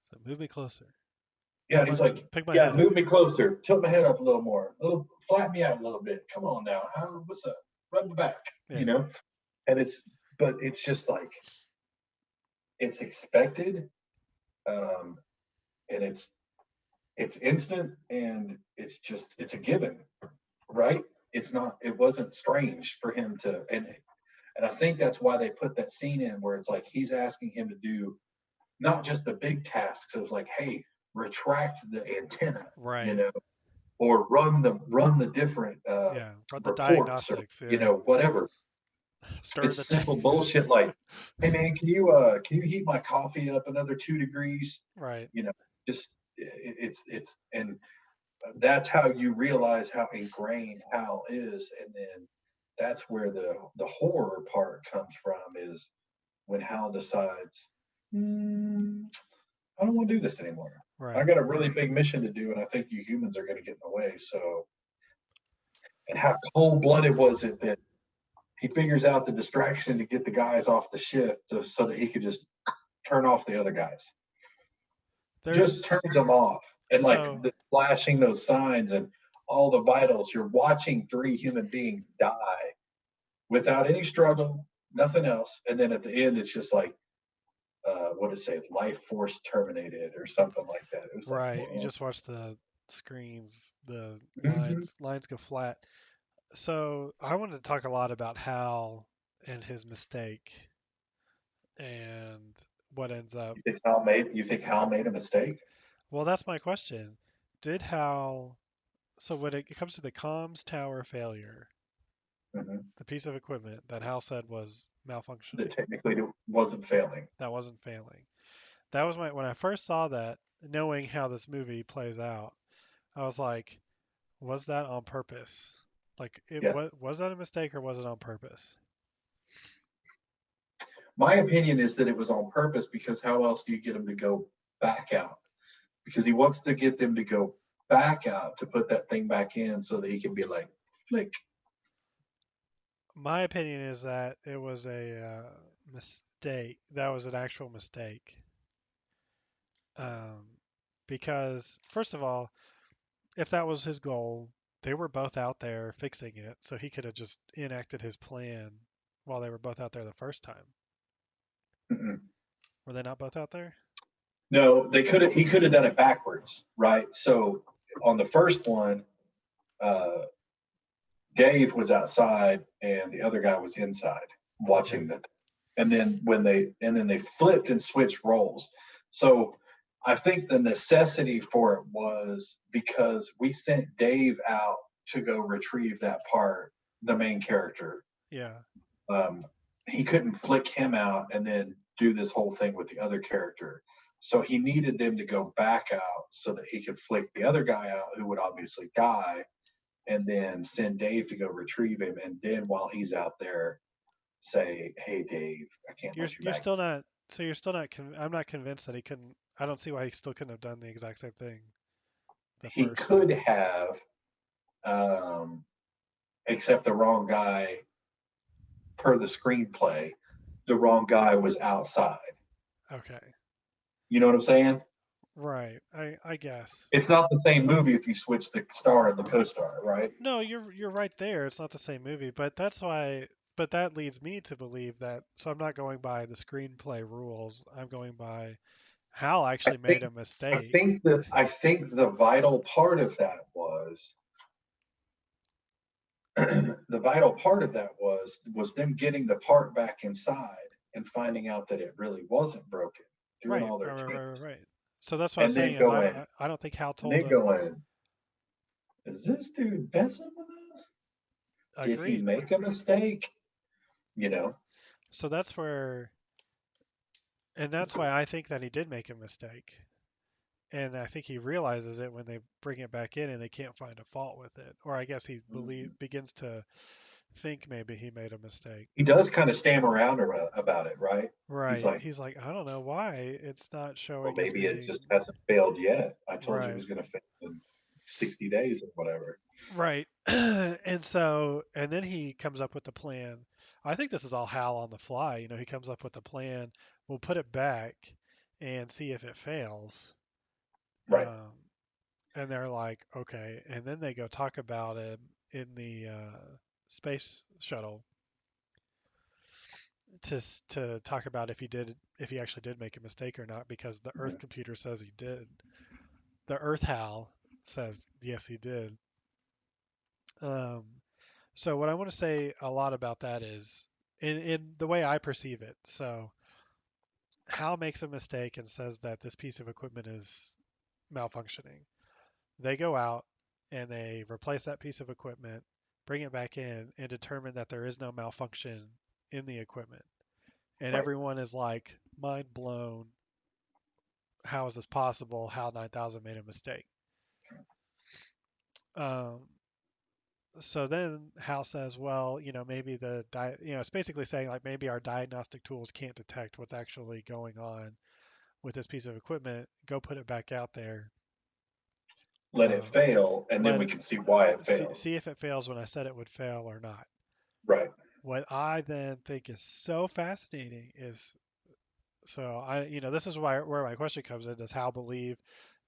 So move me closer. Yeah, and he's like, Pick my yeah, head up. move me closer, tilt my head up a little more, flatten me out a little bit. Come on now, what's up? Rub the back, Yeah. and but it's just like it's expected, um, and it's instant, and it's a given, right? It wasn't strange for him to, and I think that's why they put that scene in where it's like he's asking him to do not just the big tasks of like, hey, retract the antenna, you Right. know, or run the different Yeah. Run the reports, or diagnostics. Yeah. whatever. Stir It's the simple tanks. bullshit like, hey man, can you heat my coffee up another 2 degrees? Right. You know, just it's and that's how you realize how ingrained Hal is, and then that's where the horror part comes from is when Hal decides, "Hmm, I don't want to do this anymore. I Right. got a really big mission to do, and I think you humans are going to get in the way." So, and how cold blooded was it that he figures out the distraction to get the guys off the ship so that he could just turn off the other guys, just There's turns them off, and like so flashing those signs and all the vitals. You're watching three human beings die without any struggle, nothing else, and then at the end, it's just like, what did it say? Life force terminated or something like that. It was like, right. You whoa. just watch the screens, the Mm-hmm. lines go flat. So I wanted to talk a lot about Hal and his mistake and what ends up. You think Hal made a mistake? Well, that's my question. Did Hal? So when it comes to the comms tower failure, Mm-hmm. the piece of equipment that Hal said was That malfunctioning, technically wasn't failing. that wasn't failing. That was when I first saw that, knowing how this movie plays out, I was like, was that on purpose? Like, Yeah. was that a mistake or was it on purpose? My opinion is that it was on purpose because how else do you get him to go back out? Because he wants to get them to go back out to put that thing back in so that he can be like, flick. My opinion is that it was a mistake. That was an actual mistake. Um, because first of all, if that was his goal, they were both out there fixing it, so he could have just enacted his plan while they were both out there the first time. Mm-mm. Were they not both out there? No, he could have done it backwards, right? So on the first one, uh, Dave was outside and the other guy was inside Okay. watching the, and then they flipped and switched roles. So I think the necessity for it was because we sent Dave out to go retrieve that part, the main character. Yeah. Um, he couldn't flick him out and then do this whole thing with the other character. So he needed them to go back out so that he could flick the other guy out who would obviously die, and then send Dave to go retrieve him. And then while he's out there, say, "Hey, Dave, I can't let you You're back." still not. So you're still not. I'm not convinced that he couldn't. I don't see why he still couldn't have done the exact same thing the He first could time. have, um, except the wrong guy, per the screenplay, the wrong guy was outside. Okay. You know what I'm saying? Right. I guess. It's not the same movie if you switch the star and the co-star, right? No, you're right there. It's not the same movie, but that's why. But that leads me to believe that. So I'm not going by the screenplay rules. I'm going by Hal I actually made think a I mistake. think that I think the vital part of that was the vital part of that was them getting the part back inside. and finding out that it really wasn't broken, doing Right, all their right, right, right, right, tweaks, right. So that's what I was and then saying is going, I don't think Hal and told then him. going, is this dude messing with us? Did he Agreed. make a mistake? You know, So that's where, and that's why I think that he did make a mistake. And I think he realizes it when they bring it back in and they can't find a fault with it. Or I guess he begins to think maybe he made a mistake. he does kind of stammer around about it, right? He's Right. like, He's like, I don't know why it's not well, showing as maybe it being just hasn't failed yet. I told you it right. was going to fail in 60 days or whatever. Right. And then he comes up with the plan. I think this is all Hal on the fly. He comes up with the plan. We'll put it back and see if it fails. Right. Um, and they're like, okay. And then they go talk about it in the space shuttle to talk about if he actually did make a mistake or not, because the Earth Mhm. computer says he did. The Earth Hal says yes, he did. Um, so what I want to say a lot about that is in the way I perceive it. So Hal makes a mistake and says that this piece of equipment is malfunctioning. They go out and they replace that piece of equipment, bring it back in, and determine that there is no malfunction in the equipment. And Right. everyone is like mind blown. How is this possible? HAL 9000 made a mistake. Um, so then Hal says, well, maybe it's basically saying like maybe our diagnostic tools can't detect what's actually going on with this piece of equipment. Go put it back out there. Let it Um, fail, and then let we can see why it see failed. see if it fails when I said it would fail or not. Right. What I then think is so fascinating is so this is where my question comes in. Does Hal believe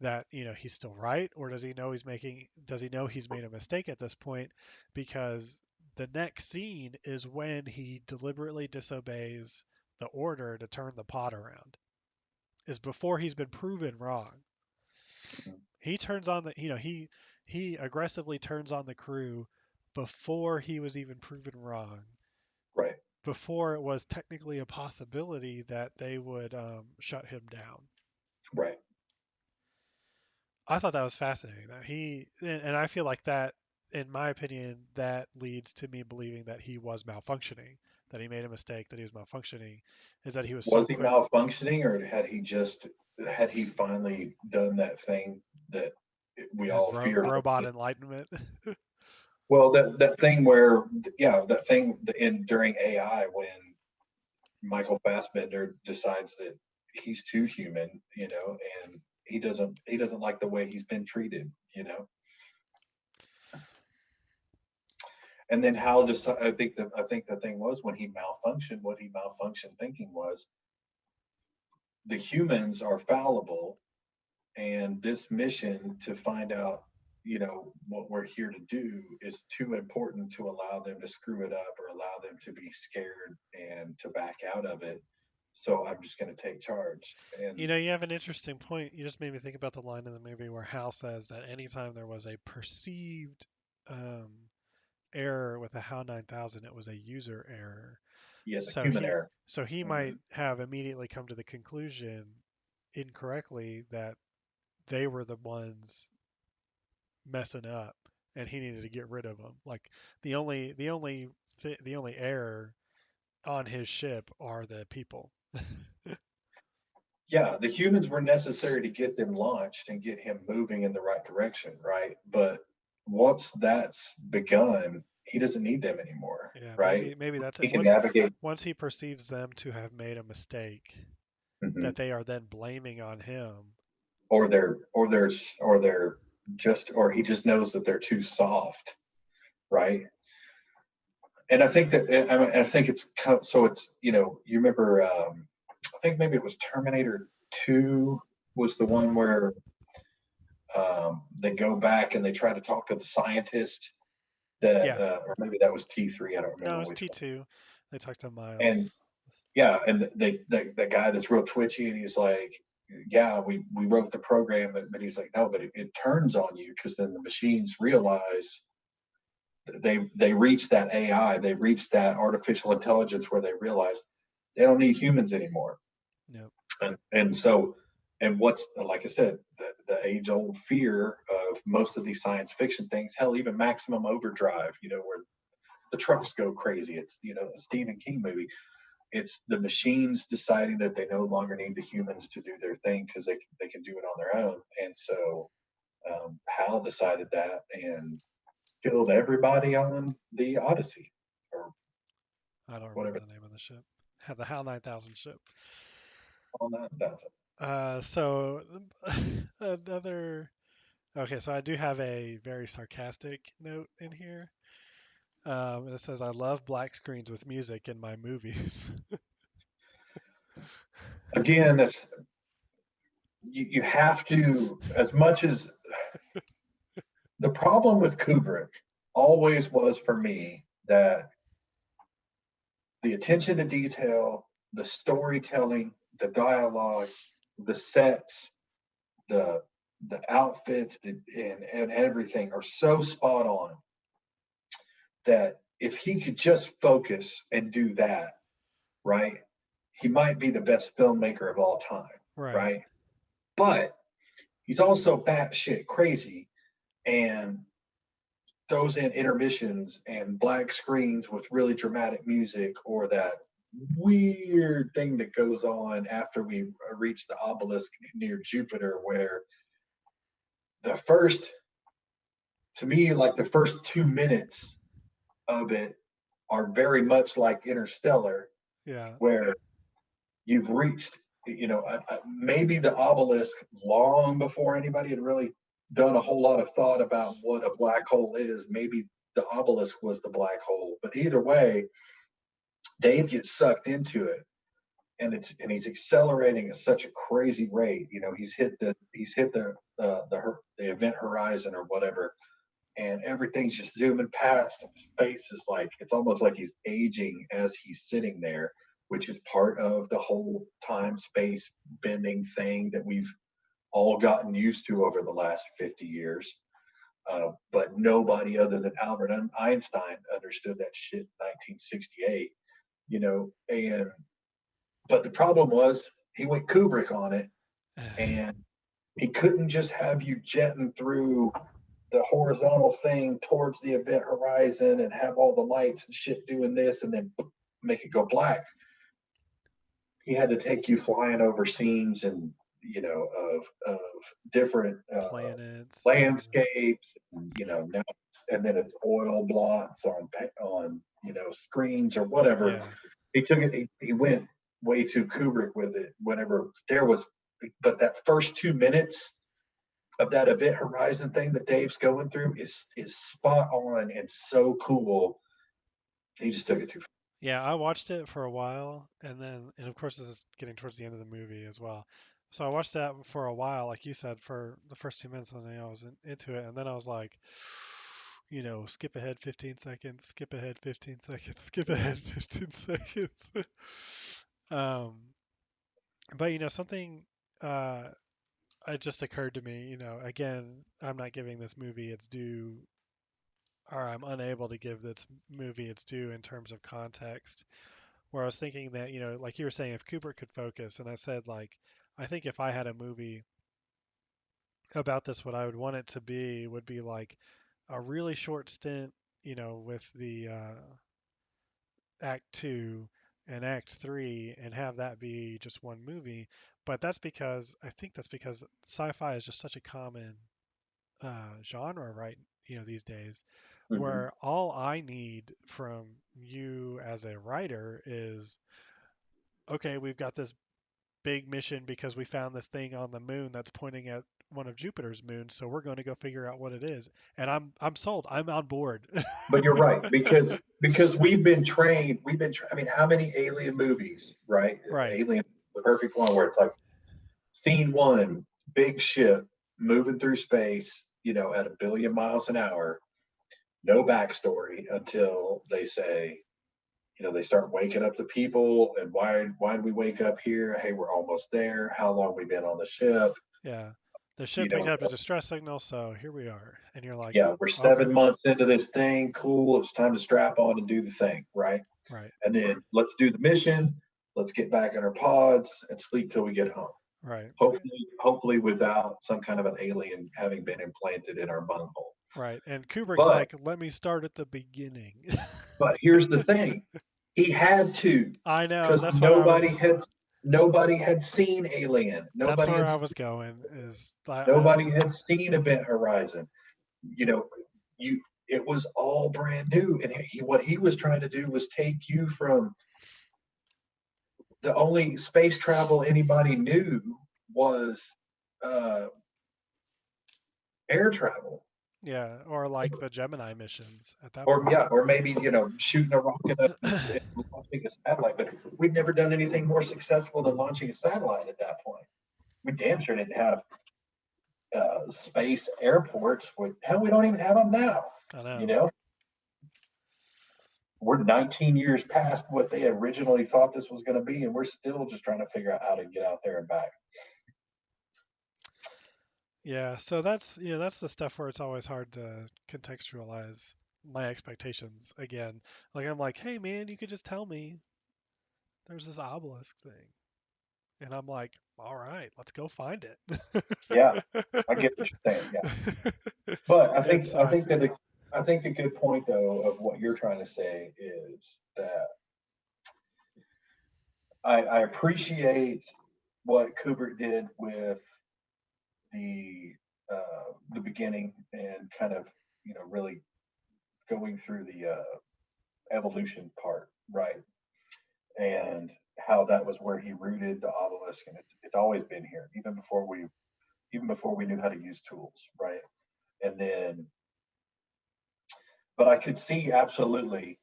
that he's still right, or does he know he's made a mistake at this point? Because the next scene is when he deliberately disobeys the order to turn the pod around. Is before he's been proven wrong. Mhm. He turns on he aggressively turns on the crew before he was even proven wrong, Right. before it was technically a possibility that they would shut him down. Right. I thought that was fascinating. That and I feel like that, in my opinion, that leads to me believing that he was malfunctioning, that he made a mistake, that he was malfunctioning, is that he was so Was he quick. malfunctioning, or had he finally done that thing that we Had all fear? robot enlightenment. Well, that thing where, yeah, that thing in during AI when Michael Fassbender decides that he's too human, and he doesn't like the way he's been treated. And then how just I think the thing was when he malfunctioned, what he malfunctioned thinking was the humans are fallible, and this mission to find out what we're here to do is too important to allow them to screw it up or allow them to be scared and to back out of it, so I'm just going to take charge. And You have an interesting point. You just made me think about the line in the movie where Hal says that anytime there was a perceived um, error with a HAL 9000, it was a user error. yeah, the So human he error. so he might Mhm. have immediately come to the conclusion incorrectly that they were the ones messing up and he needed to get rid of them. Like the only error on his ship are the people. Yeah, the humans were necessary to get them launched and get him moving in the right direction, right? But once that's begun, he doesn't need them anymore, Yeah, right? maybe that's He it. can Once navigate. once he perceives them to have made a mistake, Mhm. that they are then blaming on him. or they're or he just knows that they're too soft, right? And I think it's so it's you remember, I think maybe it was Terminator 2 was the one where they go back and they try to talk to the scientist that Yeah, or maybe that was T3, I don't no, remember it's which one. T2. They talked to And Miles. yeah, and the guy that's real twitchy, and he's like, yeah, we wrote the program, but he's like, no, but it turns on you because then the machines realize they reach that AI, they reach that artificial intelligence where they realize They don't need humans anymore. Yep. And so, and what's, like I said, the age old fear of most of these science fiction things, hell, even Maximum Overdrive, where the trucks go crazy. It's, a Stephen King movie. It's the machines deciding that they no longer need the humans to do their thing because they can do it on their own. And so Hal decided that and killed everybody on the Odyssey or I don't remember whatever the name of the ship. The HAL 9000 ship. on that. That's it. So another. Okay, so I do have a very sarcastic note in here. And it says, "I love black screens with music in my movies." Again, it's, you have to, as much as the problem with Kubrick always was for me that the attention to detail, the storytelling, the dialogue, the sets, the outfits, and everything are so spot on that if he could just focus and do that, right, he might be the best filmmaker of all time, Right. right? But he's also batshit crazy and throws in intermissions and black screens with really dramatic music or that weird thing that goes on after we reach the obelisk near Jupiter, where the first, to me, like the first 2 minutes of it are very much like Interstellar, Yeah. where you've reached, maybe the obelisk long before anybody had really done a whole lot of thought about what a black hole is. Maybe the obelisk was the black hole, but either way, Dave gets sucked into it, and he's accelerating at such a crazy rate. He's hit the event horizon or whatever, and everything's just zooming past, and his face is like it's almost like he's aging as he's sitting there, which is part of the whole time space bending thing that we've all gotten used to over the last 50 years. But nobody other than Albert Einstein understood that shit in 1968, and but the problem was he went Kubrick on it, and he couldn't just have you jetting through the horizontal thing towards the event horizon and have all the lights and shit doing this and then make it go black. He had to take you flying over scenes and of different Planets. landscapes, and, now and then it's oil blots on screens or whatever. Yeah. He took it. He went way too Kubrick with it. Whenever there was, but that first 2 minutes of that event horizon thing that Dave's going through is spot on and so cool. He just took it too far. Yeah, I watched it for a while, and of course, this is getting towards the end of the movie as well. So I watched that for a while, like you said, for the first 2 minutes, and then I was into it, and then I was like, skip ahead 15 seconds, skip ahead 15 seconds, skip ahead 15 seconds. um, but something uh, it just occurred to me, again, I'm not giving this movie its due, or I'm unable to give this movie its due in terms of context. Where I was thinking that, like you were saying, if Kubrick could focus, and I said, like, I think if I had a movie about this, what I would want it to be would be like a really short stint, with the Act Two and Act Three, and have that be just one movie. But I think that's because sci-fi is just such a common genre, right? These days, Mm-hmm. where all I need from you as a writer is, okay, we've got this big mission because we found this thing on the moon that's pointing at one of Jupiter's moons, so we're going to go figure out what it is. And I'm sold. I'm on board. But you're right because we've been trained. I mean, how many alien movies, right? Right. Alien, the perfect one, where it's like scene one, big ship moving through space, at a billion miles an hour, no backstory until they say, they start waking up the people, and why did we wake up here? Hey, we're almost there. How long we been on the ship? Yeah. The You ship picked know, up a distress signal, so here we are. And you're like, yeah, we're okay, 7 months into this thing. Cool. It's time to strap on and do the thing, right? right. And then let's do the mission. Let's get back in our pods and sleep till we get home. Right. Hopefully without some kind of an alien having been implanted in our bunghole. Right. And Kubrick's But like, let me start at the beginning. but here's the thing. He had to, I know. because That's what I was. nobody had seen Alien. That's where I was going. Is Nobody had seen Event Horizon. You know, it was all brand new, and what he was trying to do was take you from the only space travel anybody knew was uh, air travel. Yeah, or like the Gemini missions at that Or point. yeah, or maybe shooting a rocket up and launching a satellite. But we'd never done anything more successful than launching a satellite at that point. We damn sure didn't have space airports. Hell, we don't even have them now. I know. You know, we're 19 years past what they originally thought this was going to be, and we're still just trying to figure out how to get out there and back. Yeah, so that's that's the stuff where it's always hard to contextualize my expectations again. Like I'm like, hey man, you could just tell me there's this obelisk thing, and I'm like, all right, let's go find it. Yeah, I get what you're saying. Yeah, but I And think so I think that I think the good point though of what you're trying to say is that I appreciate what Kubrick did with the the beginning and kind of really going through the evolution part, right? And how that was where he rooted the obelisk, and it's always been here, even before we knew how to use tools, right? And then, but I could see absolutely,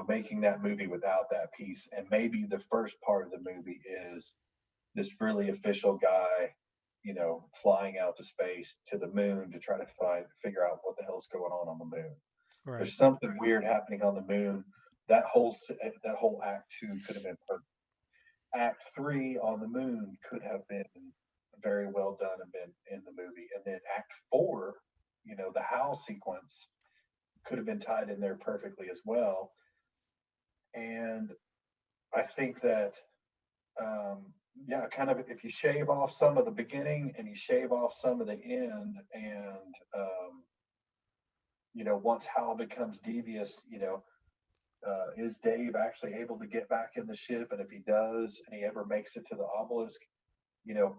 making that movie without that piece, and maybe the first part of the movie is this really official guy, flying out to space to the moon to try to figure out what the hell's going on the moon. right, There's something weird happening on the moon. That whole act two could have been perfect. Act three on the moon could have been very well done and been in the movie. And then act four, the HAL sequence could have been tied in there perfectly as well. And I think that, yeah, kind of if you shave off some of the beginning and you shave off some of the end, and, once HAL becomes devious, is Dave actually able to get back in the ship? And if he does, and he ever makes it to the obelisk, you know,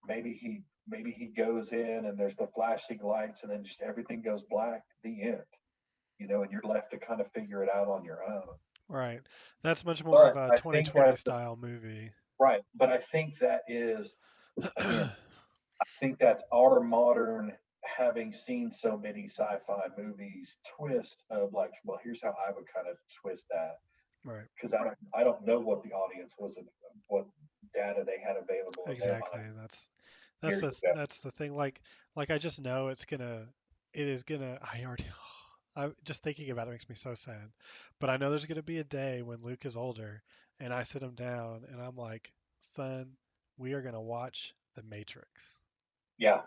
maybe he goes in and there's the flashing lights, and then just everything goes black. The end. And you're left to kind of figure it out on your own. right. That's much more of But a I think 2020 that's style movie. right. But I think that is, again, I think that's our modern, having seen so many sci-fi movies, twist of like, well, here's how I would kind of twist that, Right. because I don't know what the audience was, what data they had available in their Exactly. mind. That's Here the you go. that's the thing. Like I just know it is gonna. I already. I just thinking about it makes me so sad. But I know there's gonna be a day when Luke is older, and I sit him down, and I'm like, son, we are gonna watch The Matrix, Yeah,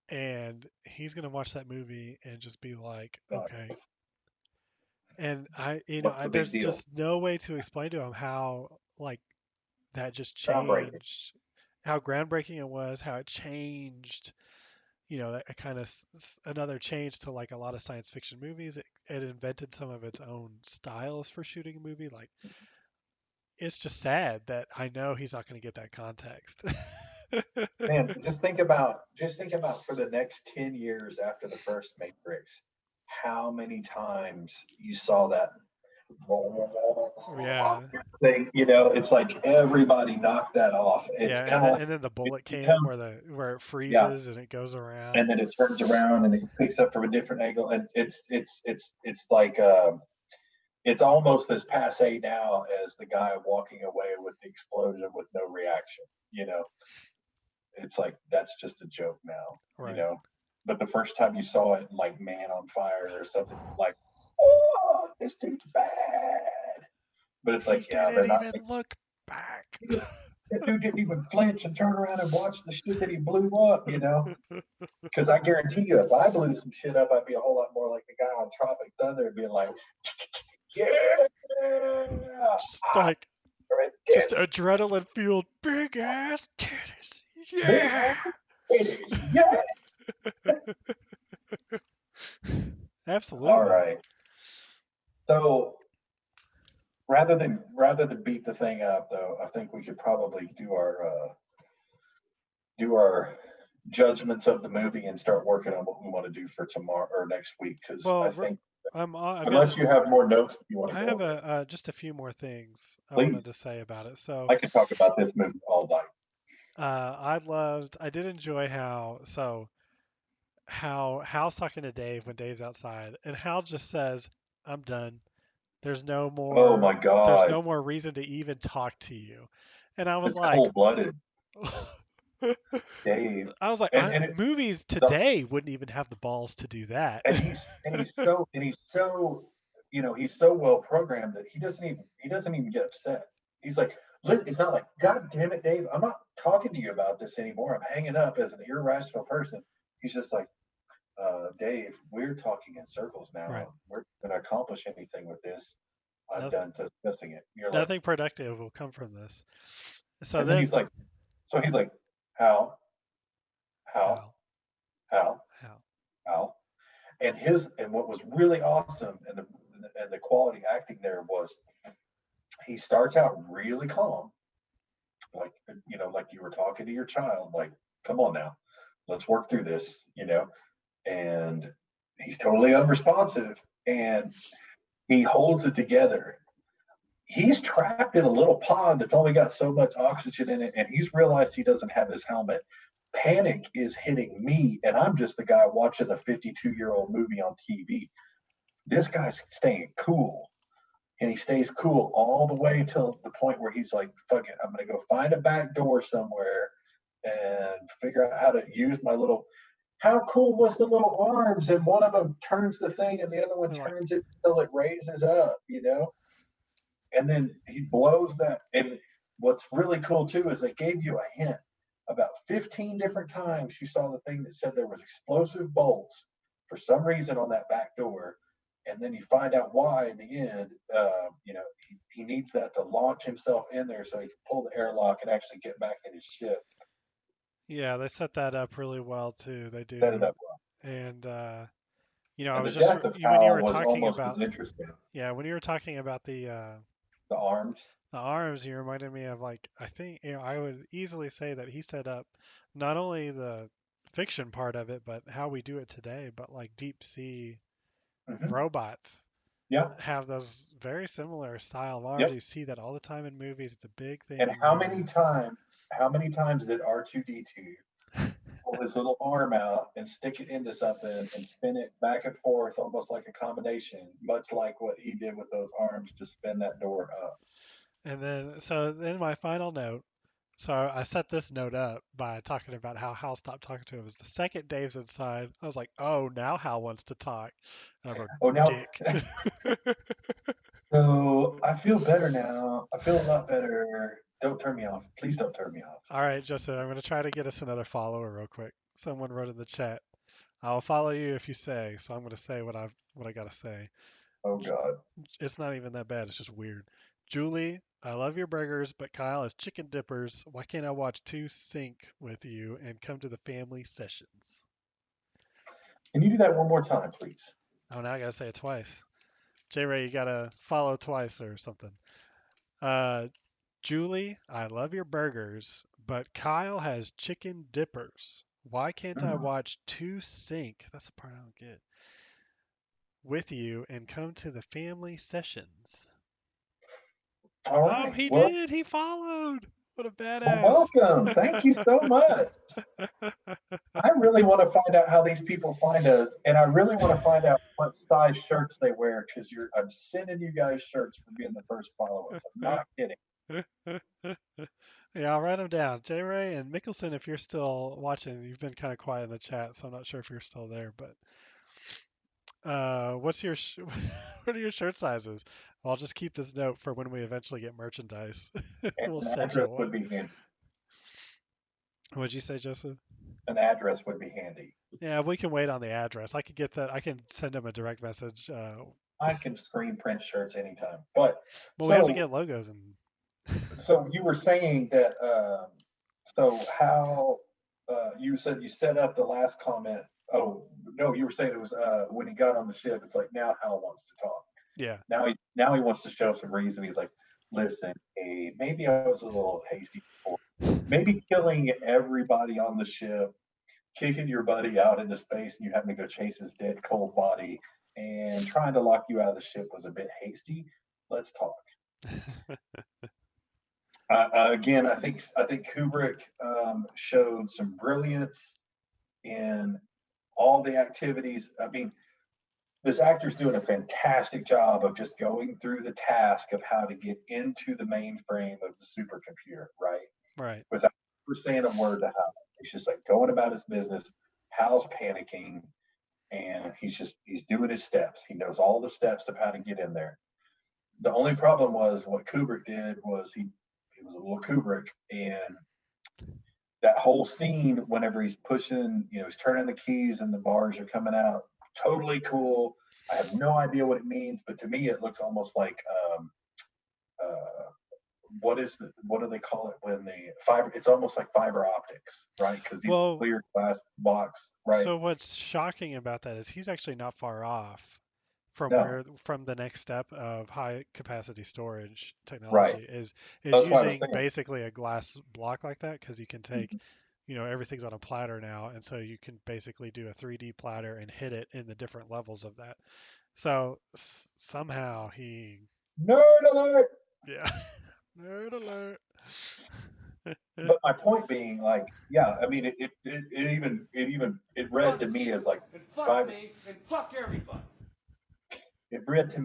and he's gonna watch that movie and just be like, yeah. okay. And What's the big there's deal? just no way to explain to him how like that just Groundbreaking. changed, how groundbreaking it was, how it changed, that kind of another change to like a lot of science fiction movies. It invented some of its own styles for shooting a movie. Like, it's just sad that I know he's not going to get that context. Man, just think about for the next 10 years after the first Matrix, how many times you saw that Yeah. thing. It's like everybody knocked that off. It's Yeah, kind of like and then the it bullet cam becomes, where it yeah, freezes and it goes and around. then it turns around and it picks up from a different angle, and it's like it's almost as passe now as the guy walking away with the explosion with no reaction. It's like that's just a joke now. Right. But the first time you saw it, like Man on Fire or something, like, oh, this dude's bad. But it's He like, yeah, didn't they're not. even look back. That dude didn't even flinch and turn around and watch the shit that he blew up. Because I guarantee you, if I blew some shit up, I'd be a whole lot more like the guy on Tropic Thunder, being like, yeah, Just like Right? Just Yes. adrenaline fueled big ass titties. Big Yeah. ass titties. Yeah. All Absolutely. right. So rather than beat the thing up, though, I think we could probably do our judgments of the movie and start working on what we want to do for tomorrow or next week. Because I Well, think I've got unless you have more notes that you want to I go have over, just a few more things I please. wanted to say about it. So, I could talk about this movie all night. I did enjoy how Hal's talking to Dave when Dave's outside, and Hal just says, "I'm done. There's no Oh more, my there's God, no more reason to even talk to you." And I was it's like, cold blooded, Dave. And movies the today wouldn't even have the balls to do that. and he's so he's so well programmed that he doesn't even get upset. He's like, it's not like, God damn it, Dave, I'm not talking to you about this anymore. I'm hanging up as an irrational person. He's just like, Dave, we're talking in circles Right. now. We're going to accomplish anything with this. I'm Nothing, done discussing it. You're like, nothing productive will come from this. So and then then, he's like, how, how, Hal, how, Hal. how, and what was really awesome and the quality acting there was he starts out really calm, like like you were talking to your child, like, come on now, let's work through this, and he's totally unresponsive, and he holds it together. He's trapped in a little pond that's only got so much oxygen in it, and he's realized he doesn't have his helmet. Panic is hitting me, and I'm just the guy watching a 52-year-old movie on TV. This guy's staying cool, and he stays cool all the way till the point where he's like, fuck it, I'm going to go find a back door somewhere and figure out how to use my little. How cool was the little arms? And one of them turns the thing and the other one They're like, turns it until it raises up. And then he blows that. And what's really cool too is they gave you a hint. About 15 different times you saw the thing that said there was explosive bolts for some reason on that back door, and then you find out why in the end. He needs that to launch himself in there so he can pull the airlock and actually get back in his ship. yeah, they set that up really well too. They Set it do. up well. And I And the was just death of when you Hal were was talking almost about as interesting. yeah, when you were talking about The arms. the arms, you reminded me of like I think I would easily say that he set up not only the fiction part of it, but how we do it today, but like deep sea Hmm. robots Yep. have those very similar style of arms. Yep. You see that all the time in movies. It's a big thing And in how many movies. times? How many times did R2D2 pull his little arm out and stick it into something and spin it back and forth, almost like a combination, much like what he did with those arms to spin that door up. And then my final note. So I set this note up by talking about how Hal stopped talking to him. It was the second Dave's inside. I was like, oh, now Hal wants to talk. And I wrote, Oh, now, dick. so I feel better now. I feel a lot better. Don't turn me off. Please don't turn me off. All right, Justin, I'm going to try to get us another follower real quick. Someone wrote in the chat, I'll follow you if you say. So I'm going to say what I got to say. Oh, God. It's not even that bad. It's just weird. Julie, I love your burgers, but Kyle has chicken dippers. Why can't I watch two sync with you and come to the family sessions? Can you do that one more time, please? Oh, now I got to say it twice. J Ray, you got to follow twice or something. Uh, Julie, I love your burgers, but Kyle has chicken dippers. Why can't I Mhm. watch two sync? That's the part I don't get. With you and come to the family sessions. All Oh, right. he Well, did. He followed. What a badass. welcome. Thank you so much. I really want to find out how these people find us, and I really want to find out what size shirts they wear because I'm sending you guys shirts for being the first followers. I'm not kidding. Yeah, I'll write them down. J Ray and Mickelson, if you're still watching, you've been kind of quiet in the chat, so I'm not sure if you're still there. But what's your what are your shirt sizes? Well, I'll just keep this note for when we eventually get merchandise. And We'll an send you address would one. be handy. What'd you say, Joseph? An address would be handy. Yeah, we can wait on the address. I could get that. I can send him a direct message. I can screen print shirts anytime. But Well, we have to so get logos and So you were saying that. So how? You said you set up the last comment. Oh no, you were saying it was when he got on the ship. It's like now Hal wants to talk. Yeah. Now he wants to show some reason. He's like, listen, hey, maybe I was a little hasty before. Maybe killing everybody on the ship, kicking your buddy out into space, and you having to go chase his dead cold body, and trying to lock you out of the ship was a bit hasty. Let's talk. Again, I think Kubrick showed some brilliance in all the activities. I mean, this actor's doing a fantastic job of just going through the task of how to get into the mainframe of the supercomputer, right? Right. Without ever saying a word to Hal. He's just like going about his business. Hal's panicking, and he's doing his steps. He knows all the steps of how to get in there. The only problem was what Kubrick did was he was a little Kubrick, and that whole scene whenever he's pushing, he's turning the keys and the bars are coming out, totally cool. I have no idea what it means, but to me it looks almost like uh, what do they call it when the fiber? It's almost like fiber optics, right? Because these Well, clear glass box, right? so what's shocking about that is he's actually not far off No, from the next step of high capacity storage right. technology is That's what I was using saying. basically a glass block like that because you can take, Mhm. everything's on a platter now, and so you can basically do a 3D platter and hit it in the different levels of that. So somehow he, Nerd alert. yeah, nerd alert. But my point being, like, yeah, I mean, it read Fuck to me you, as like and fuck fiber. me, and fuck everybody. It read to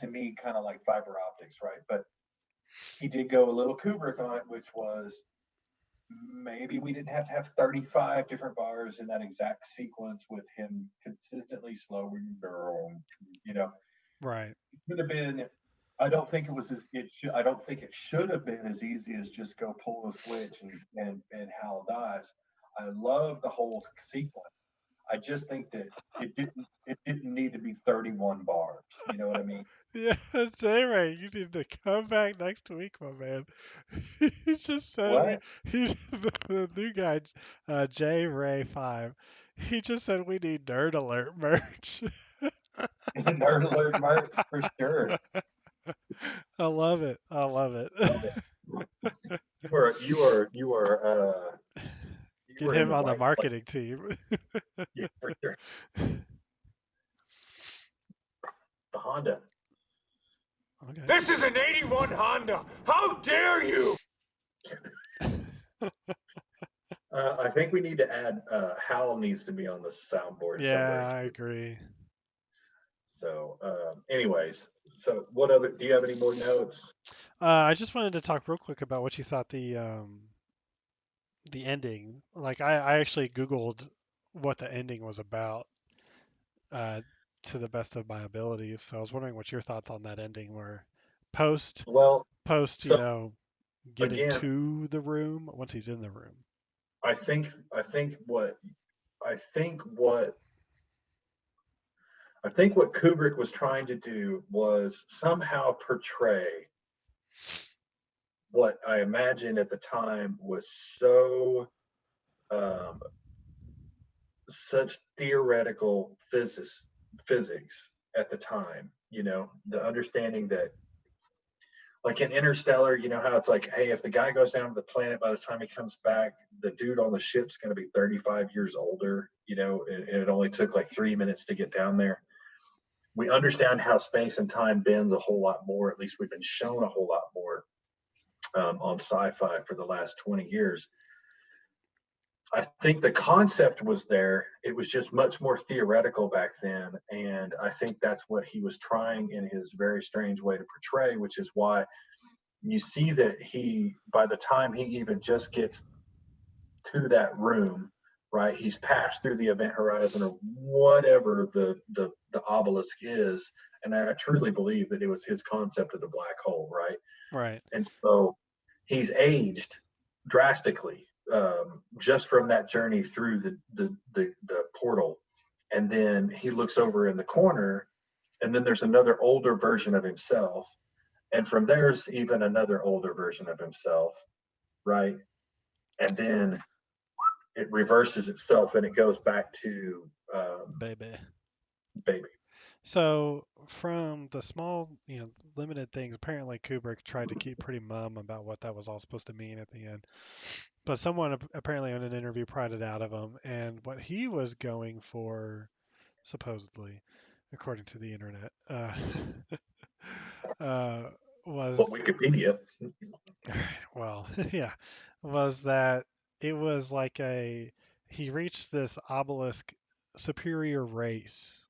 me kind of like fiber optics, right? But he did go a little Kubrick on it, which was maybe we didn't have to have 35 different bars in that exact sequence with him consistently slowing down. You know, Right. it could have been. I don't think it was as it. I don't think it should have been as easy as just go pull the switch and Hal dies. I love the whole sequence. I just think that it didn't need to be 31 bars. You know what I mean? Yeah, J Ray, you need to come back next week, my man. He just said we What? he the new guy, J Ray 5. He just said we need nerd alert merch. Nerd alert merch for sure. I love it. I love Love it. it. You Get were in him the on the right place. marketing team. Yeah, for sure. The Honda. Okay. This is an 81 Honda. How dare you? I think we need to add Hal needs to be on the soundboard somewhere Yeah, I too. agree. So, anyways, so what other? Do you have any more notes? I just wanted to talk real quick about what you thought the ending. Like I actually Googled what the ending was about, uh, to the best of my abilities. So I was wondering what your thoughts on that ending were. Post Well, post, so getting again, to the room once he's in the room. I think I think what I think what I think what Kubrick was trying to do was somehow portray what I imagine at the time was um, such theoretical physics at the time. The understanding that, like in Interstellar, you know how it's like, hey, if the guy goes down to the planet, by the time he comes back, the dude on the ship's going to be 35 years older. And it only took like 3 minutes to get down there. We understand how space and time bends a whole lot more. At least we've been shown a whole lot more on sci-fi for the last 20 years. I think the concept was there. It was just much more theoretical back then. And I think that's what he was trying in his very strange way to portray, which is why you see that by the time he even just gets to that room, right, he's passed through the event horizon or whatever the obelisk is. And I truly believe that it was his concept of the black hole, right? Right. And so he's aged drastically just from that journey through the portal. And then he looks over in the corner, and then there's another older version of himself. and from there's even another older version of himself, right? And then it reverses itself and it goes back to Baby. baby. So from the small, limited things, apparently Kubrick tried to keep pretty mum about what that was all supposed to mean at the end. But someone apparently in an interview pried it out of him, and what he was going for, supposedly, according to the internet, uh, Well, was Wikipedia. well, yeah, was that it was like he reached this obelisk superior race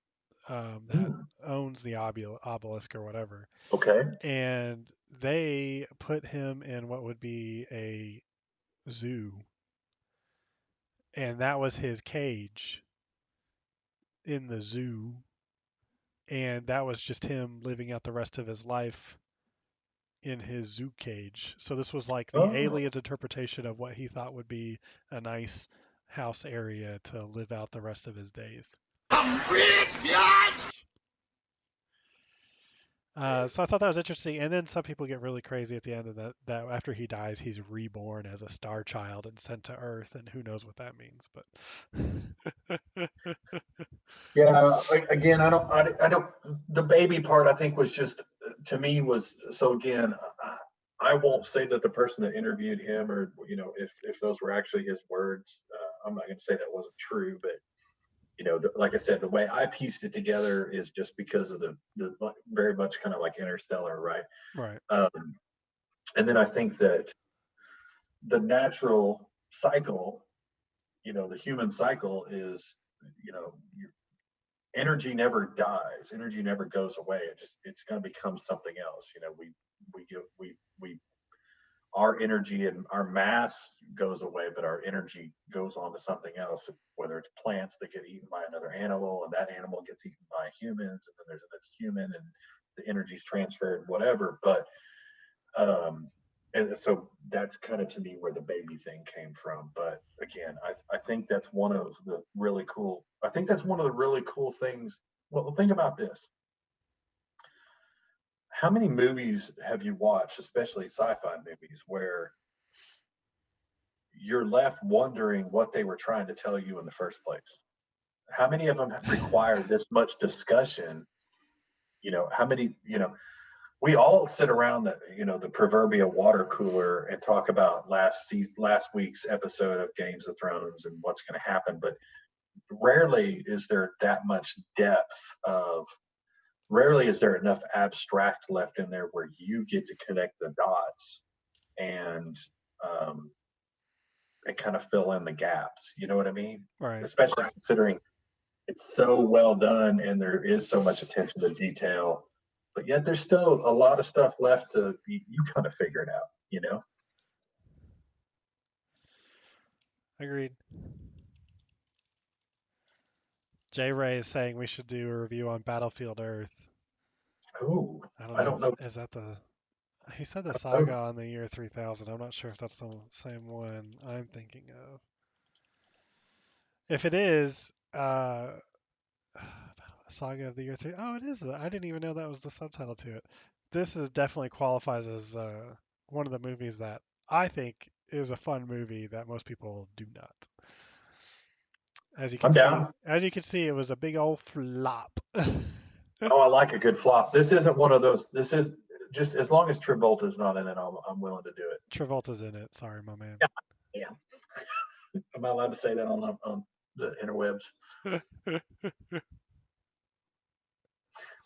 that Hmm. owns the obelisk or whatever, Okay. and they put him in what would be a zoo, and that was his cage in the zoo, and that was just him living out the rest of his life in his zoo cage. So this was like the Oh, alien's interpretation of what he thought would be a nice house area to live out the rest of his days. I'm rich, bitch! So I thought that was interesting. And then some people get really crazy at the end of that after he dies, he's reborn as a star child and sent to Earth, and who knows what that means. But yeah. Again, I don't. The baby part, I think, was just to me was so. Again, I won't say that the person that interviewed him, or if those were actually his words. I'm not going to say that wasn't true, but like I said, the way I pieced it together is just because of the very much kind of like Interstellar, right? right, Um, and then I think that the natural cycle, the human cycle is, your energy never dies, energy never goes away. It's going to become something else. We our energy and our mass goes away, but our energy goes on to something else, whether it's plants that get eaten by another animal and that animal gets eaten by humans, and then there's another human and the energy is transferred, whatever. But um, and so that's kind of to me where the baby thing came from. But again, I think that's one of the really cool. I think that's one of the really cool things. Well, think about this. How many movies have you watched, especially sci-fi movies, where you're left wondering what they were trying to tell you in the first place? How many of them require this much discussion? How many, we all sit around the proverbial water cooler and talk about last week's episode of Games of Thrones and what's going to happen, but rarely is there that much depth of rarely is there enough abstract left in there where you get to connect the dots and um, kind of fill in the gaps. You know what I mean? right. Especially considering it's so well done and there is so much attention to detail, but yet there's still a lot of stuff left to you kind of figure it out. Agreed. J Ray is saying we should do a review on Battlefield Earth. Oh, I don't I know don't know. if is that the he said the Oh, saga on the year 3000. I'm not sure if that's the same one I'm thinking of. If it is, Saga of the Year 3. Oh, it is. I didn't even know that was the subtitle to it. This is definitely qualifies as one of the movies that I think is a fun movie that most people do not. I'm down. As you can see, it was a big old flop. Oh, I like a good flop. This isn't one of those. This is just as long as Travolta's not in it, I'm willing to do it. Travolta's in it. Sorry, my man. Yeah. Am I allowed to say that on the interwebs?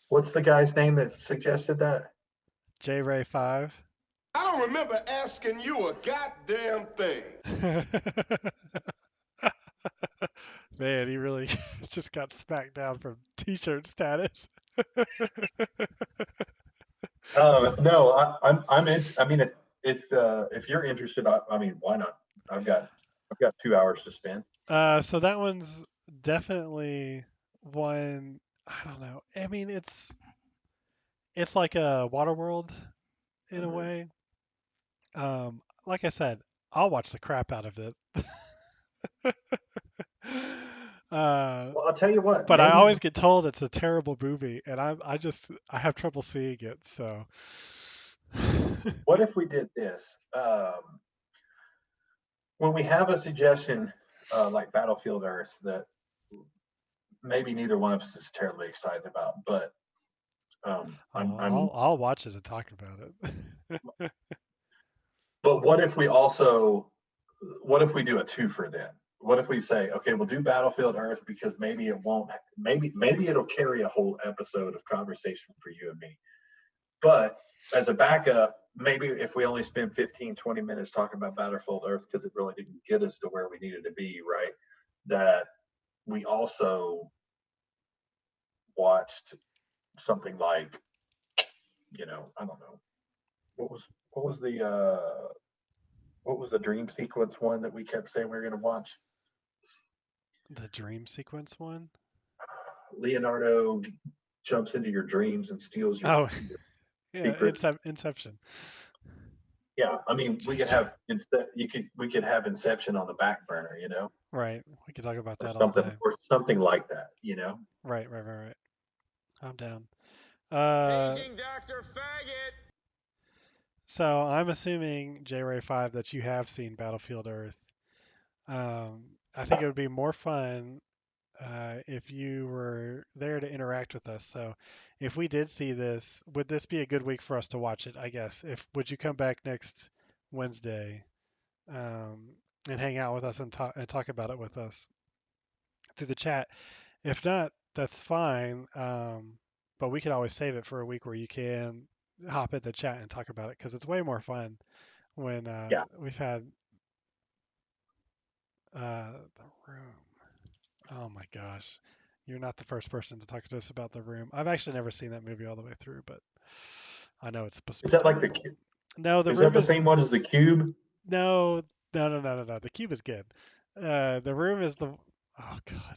What's the guy's name that suggested that? J Ray 5. I don't remember asking you a goddamn thing. Man, he really just got smacked down from T-shirt status. No, I'm in. I mean, if you're interested, I mean, why not? I've got 2 hours to spend. So that one's definitely one. I don't know. I mean, it's like a Waterworld in a Mhm. way. Like I said, I'll watch the crap out of it. uh, Well, I'll tell you what. but I Maybe always get told it's a terrible movie, and I have trouble seeing it. So What if we did this? When we have a suggestion like Battlefield Earth that maybe neither one of us is terribly excited about, but Oh, I'm. I'll watch it and talk about it. But what if we do a twofer then? What if we say, okay, we'll do Battlefield Earth because maybe it won't, maybe it'll carry a whole episode of conversation for you and me. But as a backup, maybe if we only spend 15, 20 minutes talking about Battlefield Earth because it really didn't get us to where we needed to be, right? That we also watched something like, I don't know, what was the dream sequence one that we kept saying we were going to watch? The dream sequence one? Leonardo jumps into your dreams and steals your Oh, yeah, secrets. Inception. Yeah, I mean, we could have Inception on the back burner, Right. We could talk about or that all something day. or something like that. Right. I'm down. Paging Dr. Faggot. So I'm assuming J-Ray 5 that you have seen Battlefield Earth. I think it would be more fun if you were there to interact with us. So if we did see this, would this be a good week for us to watch it? I guess. If would you come back next Wednesday and hang out with us and talk about it with us through the chat? If not, that's fine. But we could always save it for a week where you can hop in the chat and talk about it because it's way more fun when Yeah. we've had the room. Oh my gosh. You're not the first person to talk to us about The Room. I've actually never seen that movie all the way through, but I know it's supposed to Is be that like terrible. No, The is that Room the is same one as the Cube? no. The Cube is good. The Room is the oh god,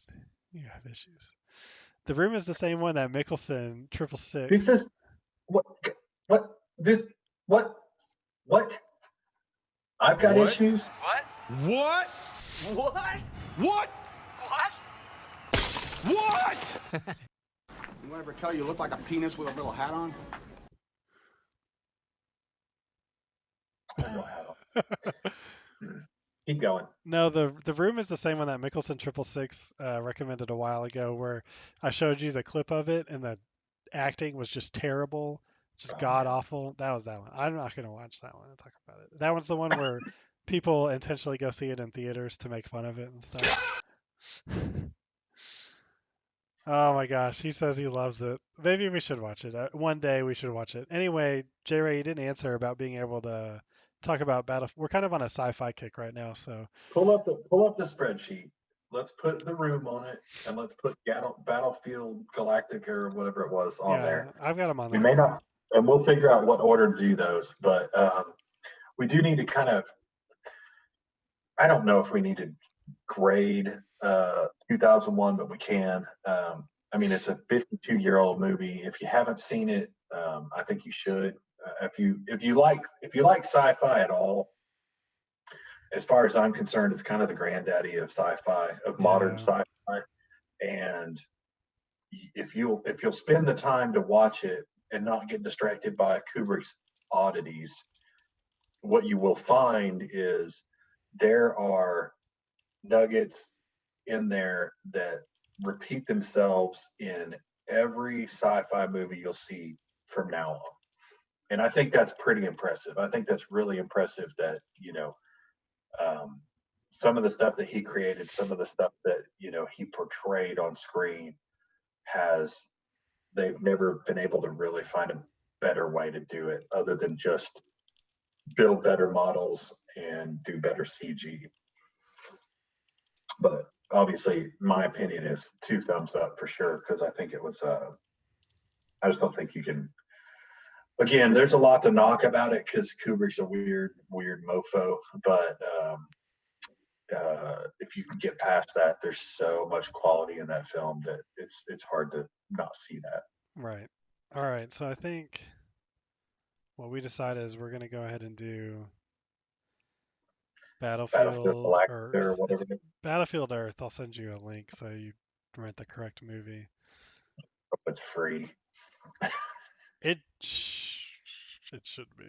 you have issues. The Room is the same one that Mickelson triple This six. is what what this what what I've got What? issues. What? What? What? What? What? What? Anyone ever tell you look like a penis with a little hat on? Wow. Keep going. No, the Room is the same one that Mickelson triple six recommended a while ago, where I showed you the clip of it, and the acting was just terrible, just Oh, god man. awful. That was that one. I'm not gonna watch that one and talk about it. That one's the one where people intentionally go see it in theaters to make fun of it and stuff. Oh my gosh, he says he loves it. Maybe we should watch it. One day we should watch it. Anyway, J Ray, you didn't answer about being able to talk about Battle. We're kind of on a sci-fi kick right now, so Pull up the spreadsheet. Let's put the room on it, and let's put Battlefield Galactica or whatever it was on yeah, there. I've got them on We there. may not, and we'll figure out what order to do those. But we do need to kind of. I don't know if we need to grade 2001, but we can. I mean, it's a 52-year-old movie. If you haven't seen it, I think you should. If you like sci-fi at all, as far as I'm concerned, it's kind of the granddaddy of sci-fi, of modern Yeah, sci-fi. And if you'll spend the time to watch it and not get distracted by Kubrick's oddities, what you will find is there are nuggets in there that repeat themselves in every sci-fi movie you'll see from now on. And I think that's pretty impressive. I think that's really impressive that, um, some of the stuff that he created, some of the stuff that, he portrayed on screen has, they've never been able to really find a better way to do it other than just build better models and do better CG. But obviously, my opinion is 2 thumbs up for sure because I think it was. I just don't think you can. Again, there's a lot to knock about it because Kubrick's a weird mofo. But if you can get past that, there's so much quality in that film that it's hard to not see that. right. All right, so I think what we decided is we're gonna go ahead and do Battlefield Battlefield Galactica or Earth. It's whatever. Battlefield Earth. I'll send you a link so you rent the correct movie. It's free. It It should be.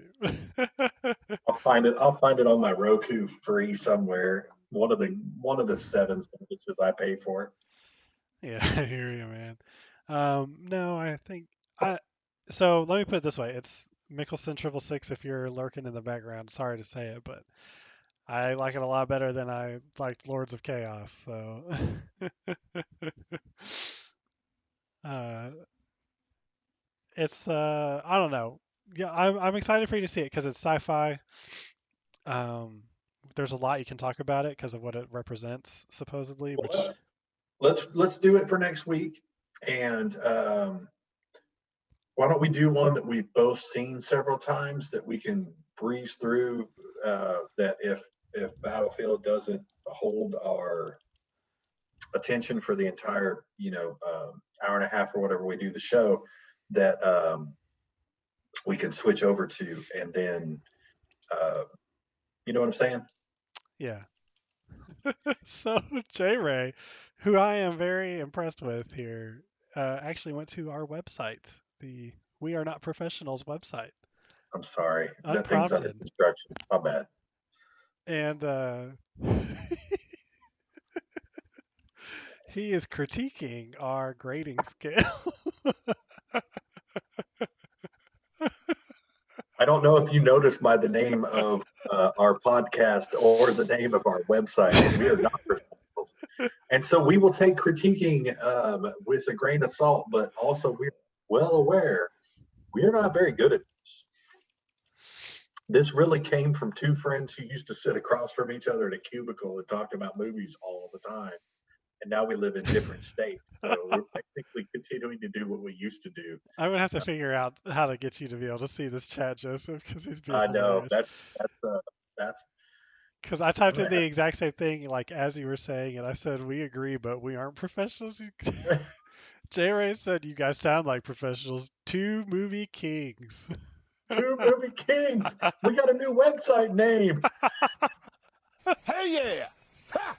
I'll find it. I'll find it on my Roku free somewhere. One of the 7 services I pay for. Yeah, I hear you, man. No, I think I. So let me put it this way: it's Mickelson 666. If you're lurking in the background, sorry to say it, but I like it a lot better than I liked Lords of Chaos. So, uh, it's I don't know. Yeah, I'm excited for you to see it because it's sci-fi. Um, there's a lot you can talk about it because of what it represents, supposedly. Well, Which let's do it for next week. And why don't we do one that we've both seen several times that we can breeze through? That if Battlefield doesn't hold our attention for the entire hour and a half or whatever we do the show, that we can switch over to, and then you know what I'm saying? yeah. So J Ray, who I am very impressed with here, actually went to our website, the We Are Not Professionals website, I'm sorry, that thing's under unprompted, construction. My bad. and he is critiquing our grading scale. I don't know if you noticed by the name of our podcast or the name of our website that we are not professionals. And so we will take critiquing with a grain of salt, but also we're well aware we're not very good at this. This really came from 2 friends who used to sit across from each other in a cubicle and talk about movies all the time. And now we live in different states. So we're basically continuing to do what we used to do. I'm gonna have to figure out how to get you to be able to see this chat, Joseph, because he's being I know hilarious. that's Because I typed in the exact same thing, like as you were saying, and I said we agree, but we aren't professionals. J Ray said you guys sound like professionals. 2 movie kings. 2 movie kings. We got a new website name. Hey, yeah! Ha!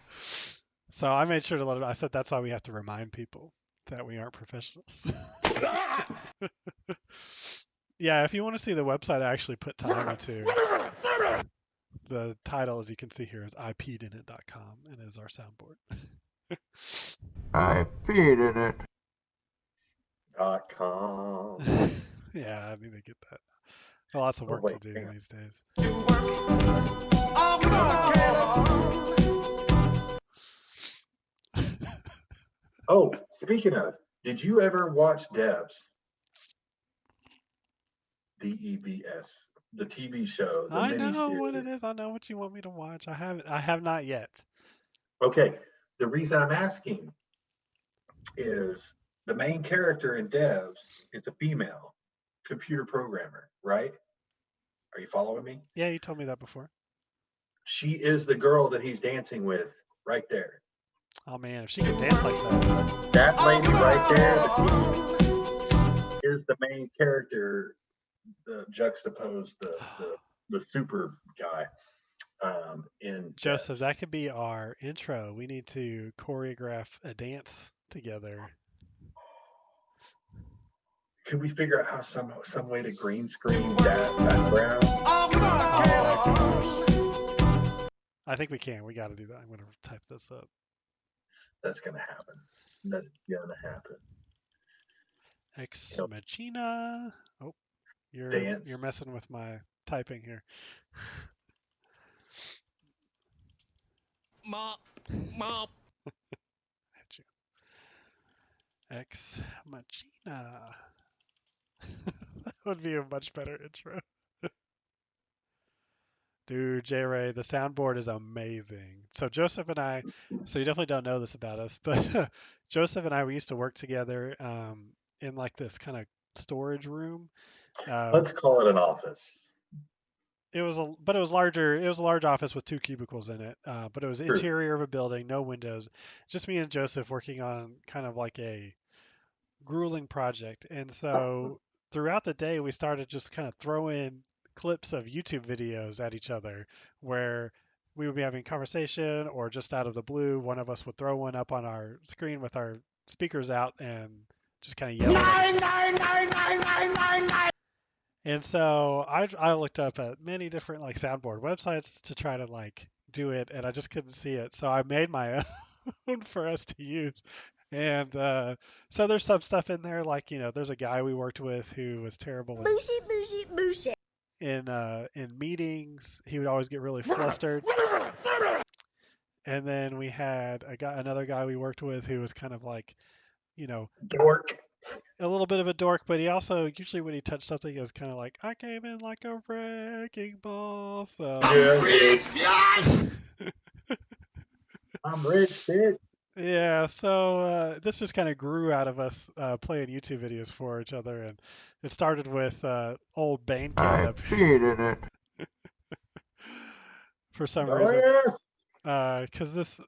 So I made sure to let him. I said that's why we have to remind people that we aren't professionals. Yeah, if you want to see the website, I actually put time into. The title, as you can see here, is ipedinit.com and is our soundboard. I peed in it. .com. Yeah, I need to get that. Got lots of Oh, work wait, to do hang on. these days. Oh, speaking of, did you ever watch Devs? DEVS, the TV show, the I know what it miniseries. is. I know what you want me to watch. I haven't. I have not yet. Okay, the reason I'm asking is the main character in Devs is a female computer programmer, right? Are you following me? Yeah, you told me that before. She is the girl that he's dancing with right there. Oh man, if she could dance like that. That lady right there is the main character, the juxtapose the super guy in Joseph, Devs. that could be our intro. We need to choreograph a dance together. Could we figure out how some way to green screen that background? Oh my gosh. I think we can. We got to do that. I'm going to type this up. That's gonna happen. That's gonna happen. Ex Yep. machina. Oh, you're Dance. messing with my typing here. Mop, mop. Hit you. Ex machina. That would be a much better intro. Dude, J Ray, the soundboard is amazing. So Joseph and I, so you definitely don't know this about us, but Joseph and I, we used to work together in like this kind of storage room. Let's call it an office. But it was larger. It was a large office with 2 cubicles in it. But it was True. interior of a building, no windows. Just me and Joseph working on kind of like a grueling project. And so throughout the day, we started just kind of throwing clips of YouTube videos at each other where we would be having a conversation or just out of the blue, one of us would throw one up on our screen with our speakers out and just kind of yell at each other. And so I looked up at many different like soundboard websites to try to like do it, and I just couldn't see it. So I made my own for us to use. And so there's some stuff in there like there's a guy we worked with who was terrible in meetings. He would always get really flustered. And then we had another guy we worked with who was kind of like, Dork. a little bit of a dork, but he also usually when he touched something, he was kind of like, I came in like a wrecking ball. So Yeah. I'm rich, bitch. yeah, so this just kind of grew out of us playing YouTube videos for each other, and it started with old Bane coming up for some Oh reason, yes. because this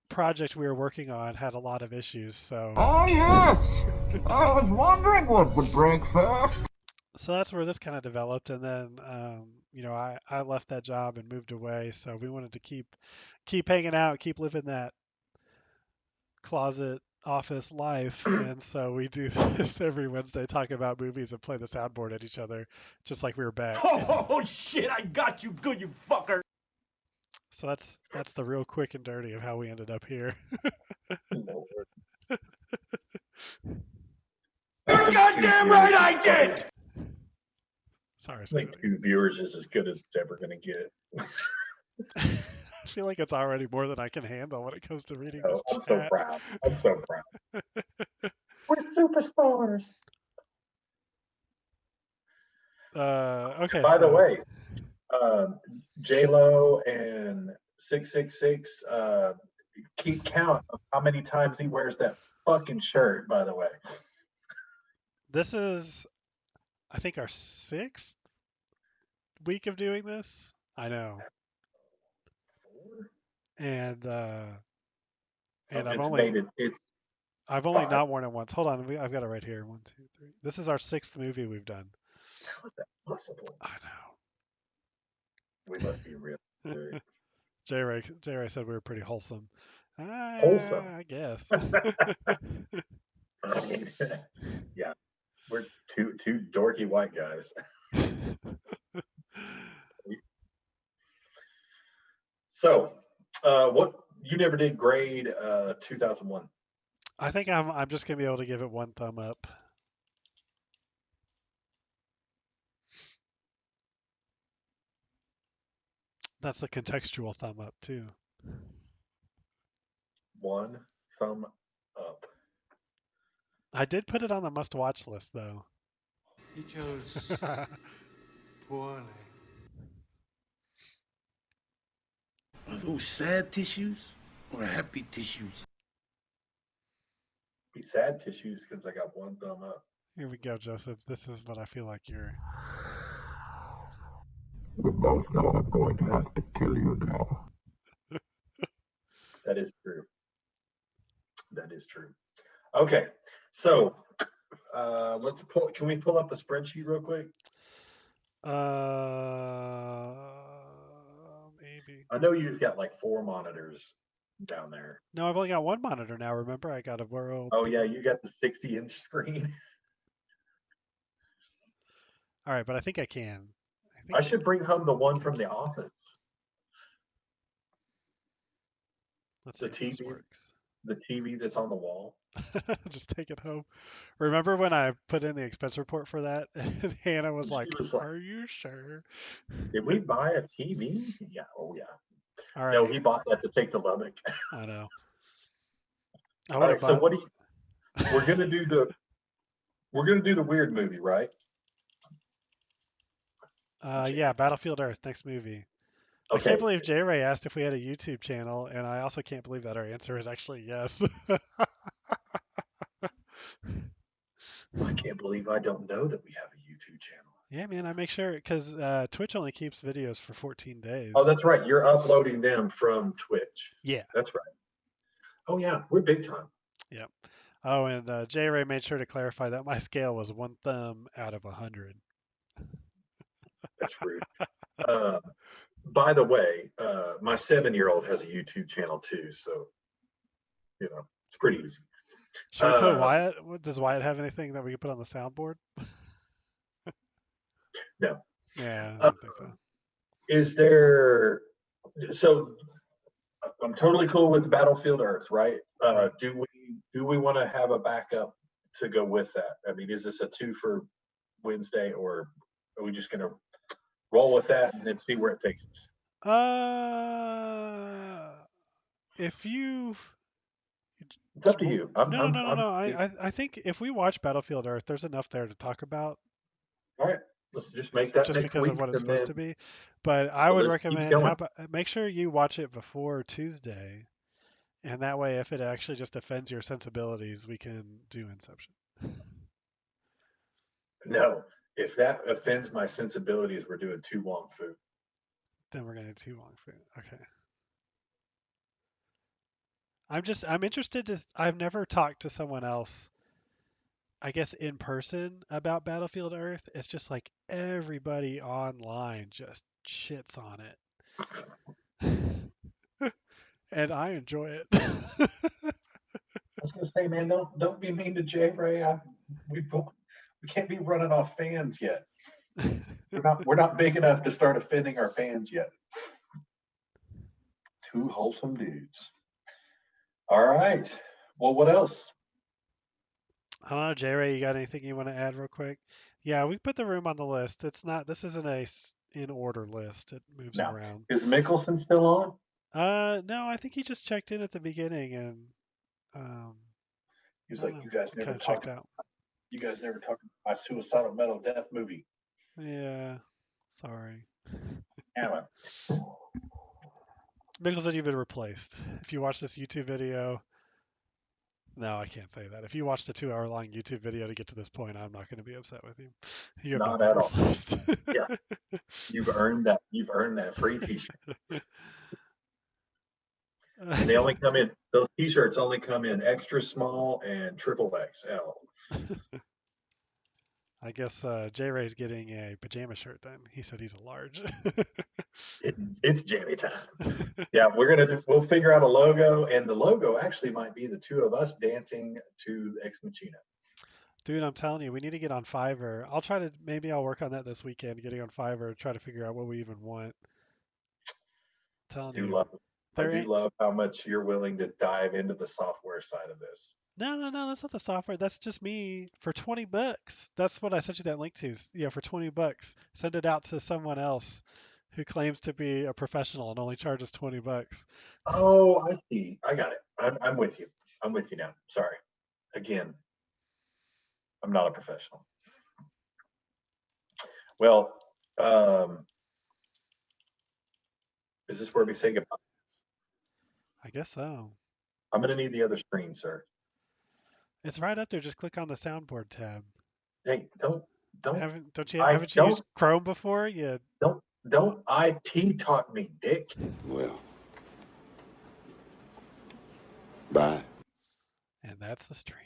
project we were working on had a lot of issues. So Oh, yes! I was wondering what would break first. so that's where this kind of developed, and then I left that job and moved away, so we wanted to keep hanging out, keep living that closet office life, and so we do this every Wednesday, talk about movies and play the soundboard at each other, just like we were back. Oh shit! I got you good, you fucker. So that's the real quick and dirty of how we ended up here. Lord. You're goddamn right I did. Sorry, I think 2 viewers is as good as it's ever going to get. I feel like it's already more than I can handle when it comes to reading Oh, this I'm so chat. proud. I'm so proud. We're superstars. Okay. By the So way, J-Lo and 666 keep count of how many times he wears that fucking shirt, by the way. this is, I think, our 6th week of doing this. I know, and It's made it. It's I've only 5. not worn it once. Hold on, I've got it right here. 1, 2, 3. This is our 6th movie we've done. How is that possible? I know. We must be real good. J-Ray said we were pretty wholesome. Wholesome. I guess. I mean, yeah, we're two dorky white guys. So, what you never did grade 2001? I think I'm just gonna be able to give it 1 thumb up. That's a contextual thumb up too. 1 thumb up. I did put it on the must-watch list though. He chose poorly. Are those sad tissues or happy tissues? Be sad tissues because I got 1 thumb up. Here we go, Joseph. This is what I feel like you're. We both know I'm going to have to kill you now. That is true. That is true. Okay, so let's pull. Can we pull up the spreadsheet real quick? Maybe. I know you've got like 4 monitors down there. No, I've only got 1 monitor now. Remember, I got a world. Oh yeah, you got the 60-inch screen. All right, but I think I can. I should bring home the one from the office. Let's The see if this TV. works. The TV that's on the wall. Just take it home. Remember when I put in the expense report for that, and Hannah was like, "Are you sure?" Did we buy a TV? Yeah. Oh yeah. All right. No, he bought that to take to Lubbock. I know. All right. So what do you? We're gonna do the weird movie, right? Yeah, Battlefield Earth, next movie. Okay. I can't believe J-Ray asked if we had a YouTube channel, and I also can't believe that our answer is actually yes. I can't believe I don't know that we have a YouTube channel. Yeah, man, I make sure because Twitch only keeps videos for 14 days. Oh, that's right. You're uploading them from Twitch. Yeah. That's right. Oh yeah, we're big time. Yep. Oh, and J-Ray made sure to clarify that my scale was 1 thumb out of 100. That's rude. By the way, my 7-year-old has a YouTube channel too, so it's pretty easy. Should we put Wyatt? Does Wyatt have anything that we could put on the soundboard? No. Yeah, I don't think so. Is there? So I'm totally cool with Battlefield Earth, right? Right. Do we want to have a backup to go with that? I mean, is this a 2 for Wednesday, or are we just gonna roll with that and then see where it takes us? If you It's up to you. no. I think if we watch Battlefield Earth, there's enough there to talk about All right. Let's just make that just next because week, of what it's and supposed then to be. But I the would list keeps recommend going. make sure you watch it before Tuesday, and that way, if it actually just offends your sensibilities, we can do Inception. No, if that offends my sensibilities, we're doing 2 Wong Fu. Then we're gonna do too long for it. Okay. I'm interested to. I've never talked to someone else, I guess, in person about Battlefield Earth. It's just like everybody online just shits on it. And I enjoy it. I was gonna say, man, don't be mean to Jay Ray. We can't be running off fans yet. We're not big enough to start offending our fans yet. 2 wholesome dudes. All right. Well, what else? I don't know, J Ray, you got anything you want to add real quick? Yeah, we put the room on the list. It's not. This isn't a in order list. It moves No. around. Is Mickelson still on? No, I think he just checked in at the beginning and He was I don't like, know, you guys he never kind of checked talked. out. You guys never talked about my suicidal metal death movie. Yeah, sorry. Damn it. Michael said you've been replaced. If you watch this YouTube video, no, I can't say that. If you watched a 2-hour long YouTube video to get to this point, I'm not going to be upset with you. You have not Not been at all. replaced. Yeah. You've earned that. You've earned that free T-shirt. And they only come in. Those T-shirts only come in extra small and triple XL. I guess J Ray's getting a pajama shirt then. He said he's a large. It's jammy time. Yeah, we'll figure out a logo, and the logo actually might be the 2 of us dancing to Ex Machina. Dude, I'm telling you, we need to get on Fiverr. Maybe I'll work on that this weekend, getting on Fiverr, try to figure out what we even want. I'm telling you. I do love how much you're willing to dive into the software side of this. No, that's not the software. That's just me for $20. That's what I sent you that link to. Yeah, for $20. Send it out to someone else who claims to be a professional and only charges $20. Oh, I see. I got it. I'm with you. I'm with you now. Sorry. Again, I'm not a professional. Well, is this where we say goodbye? I guess so. I'm going to need the other screen, sir. It's right up there. Just click on the soundboard tab. Hey, don't. Haven't you used Chrome before? Yeah. Don't IT talk me, dick. Well, bye. And that's the stream.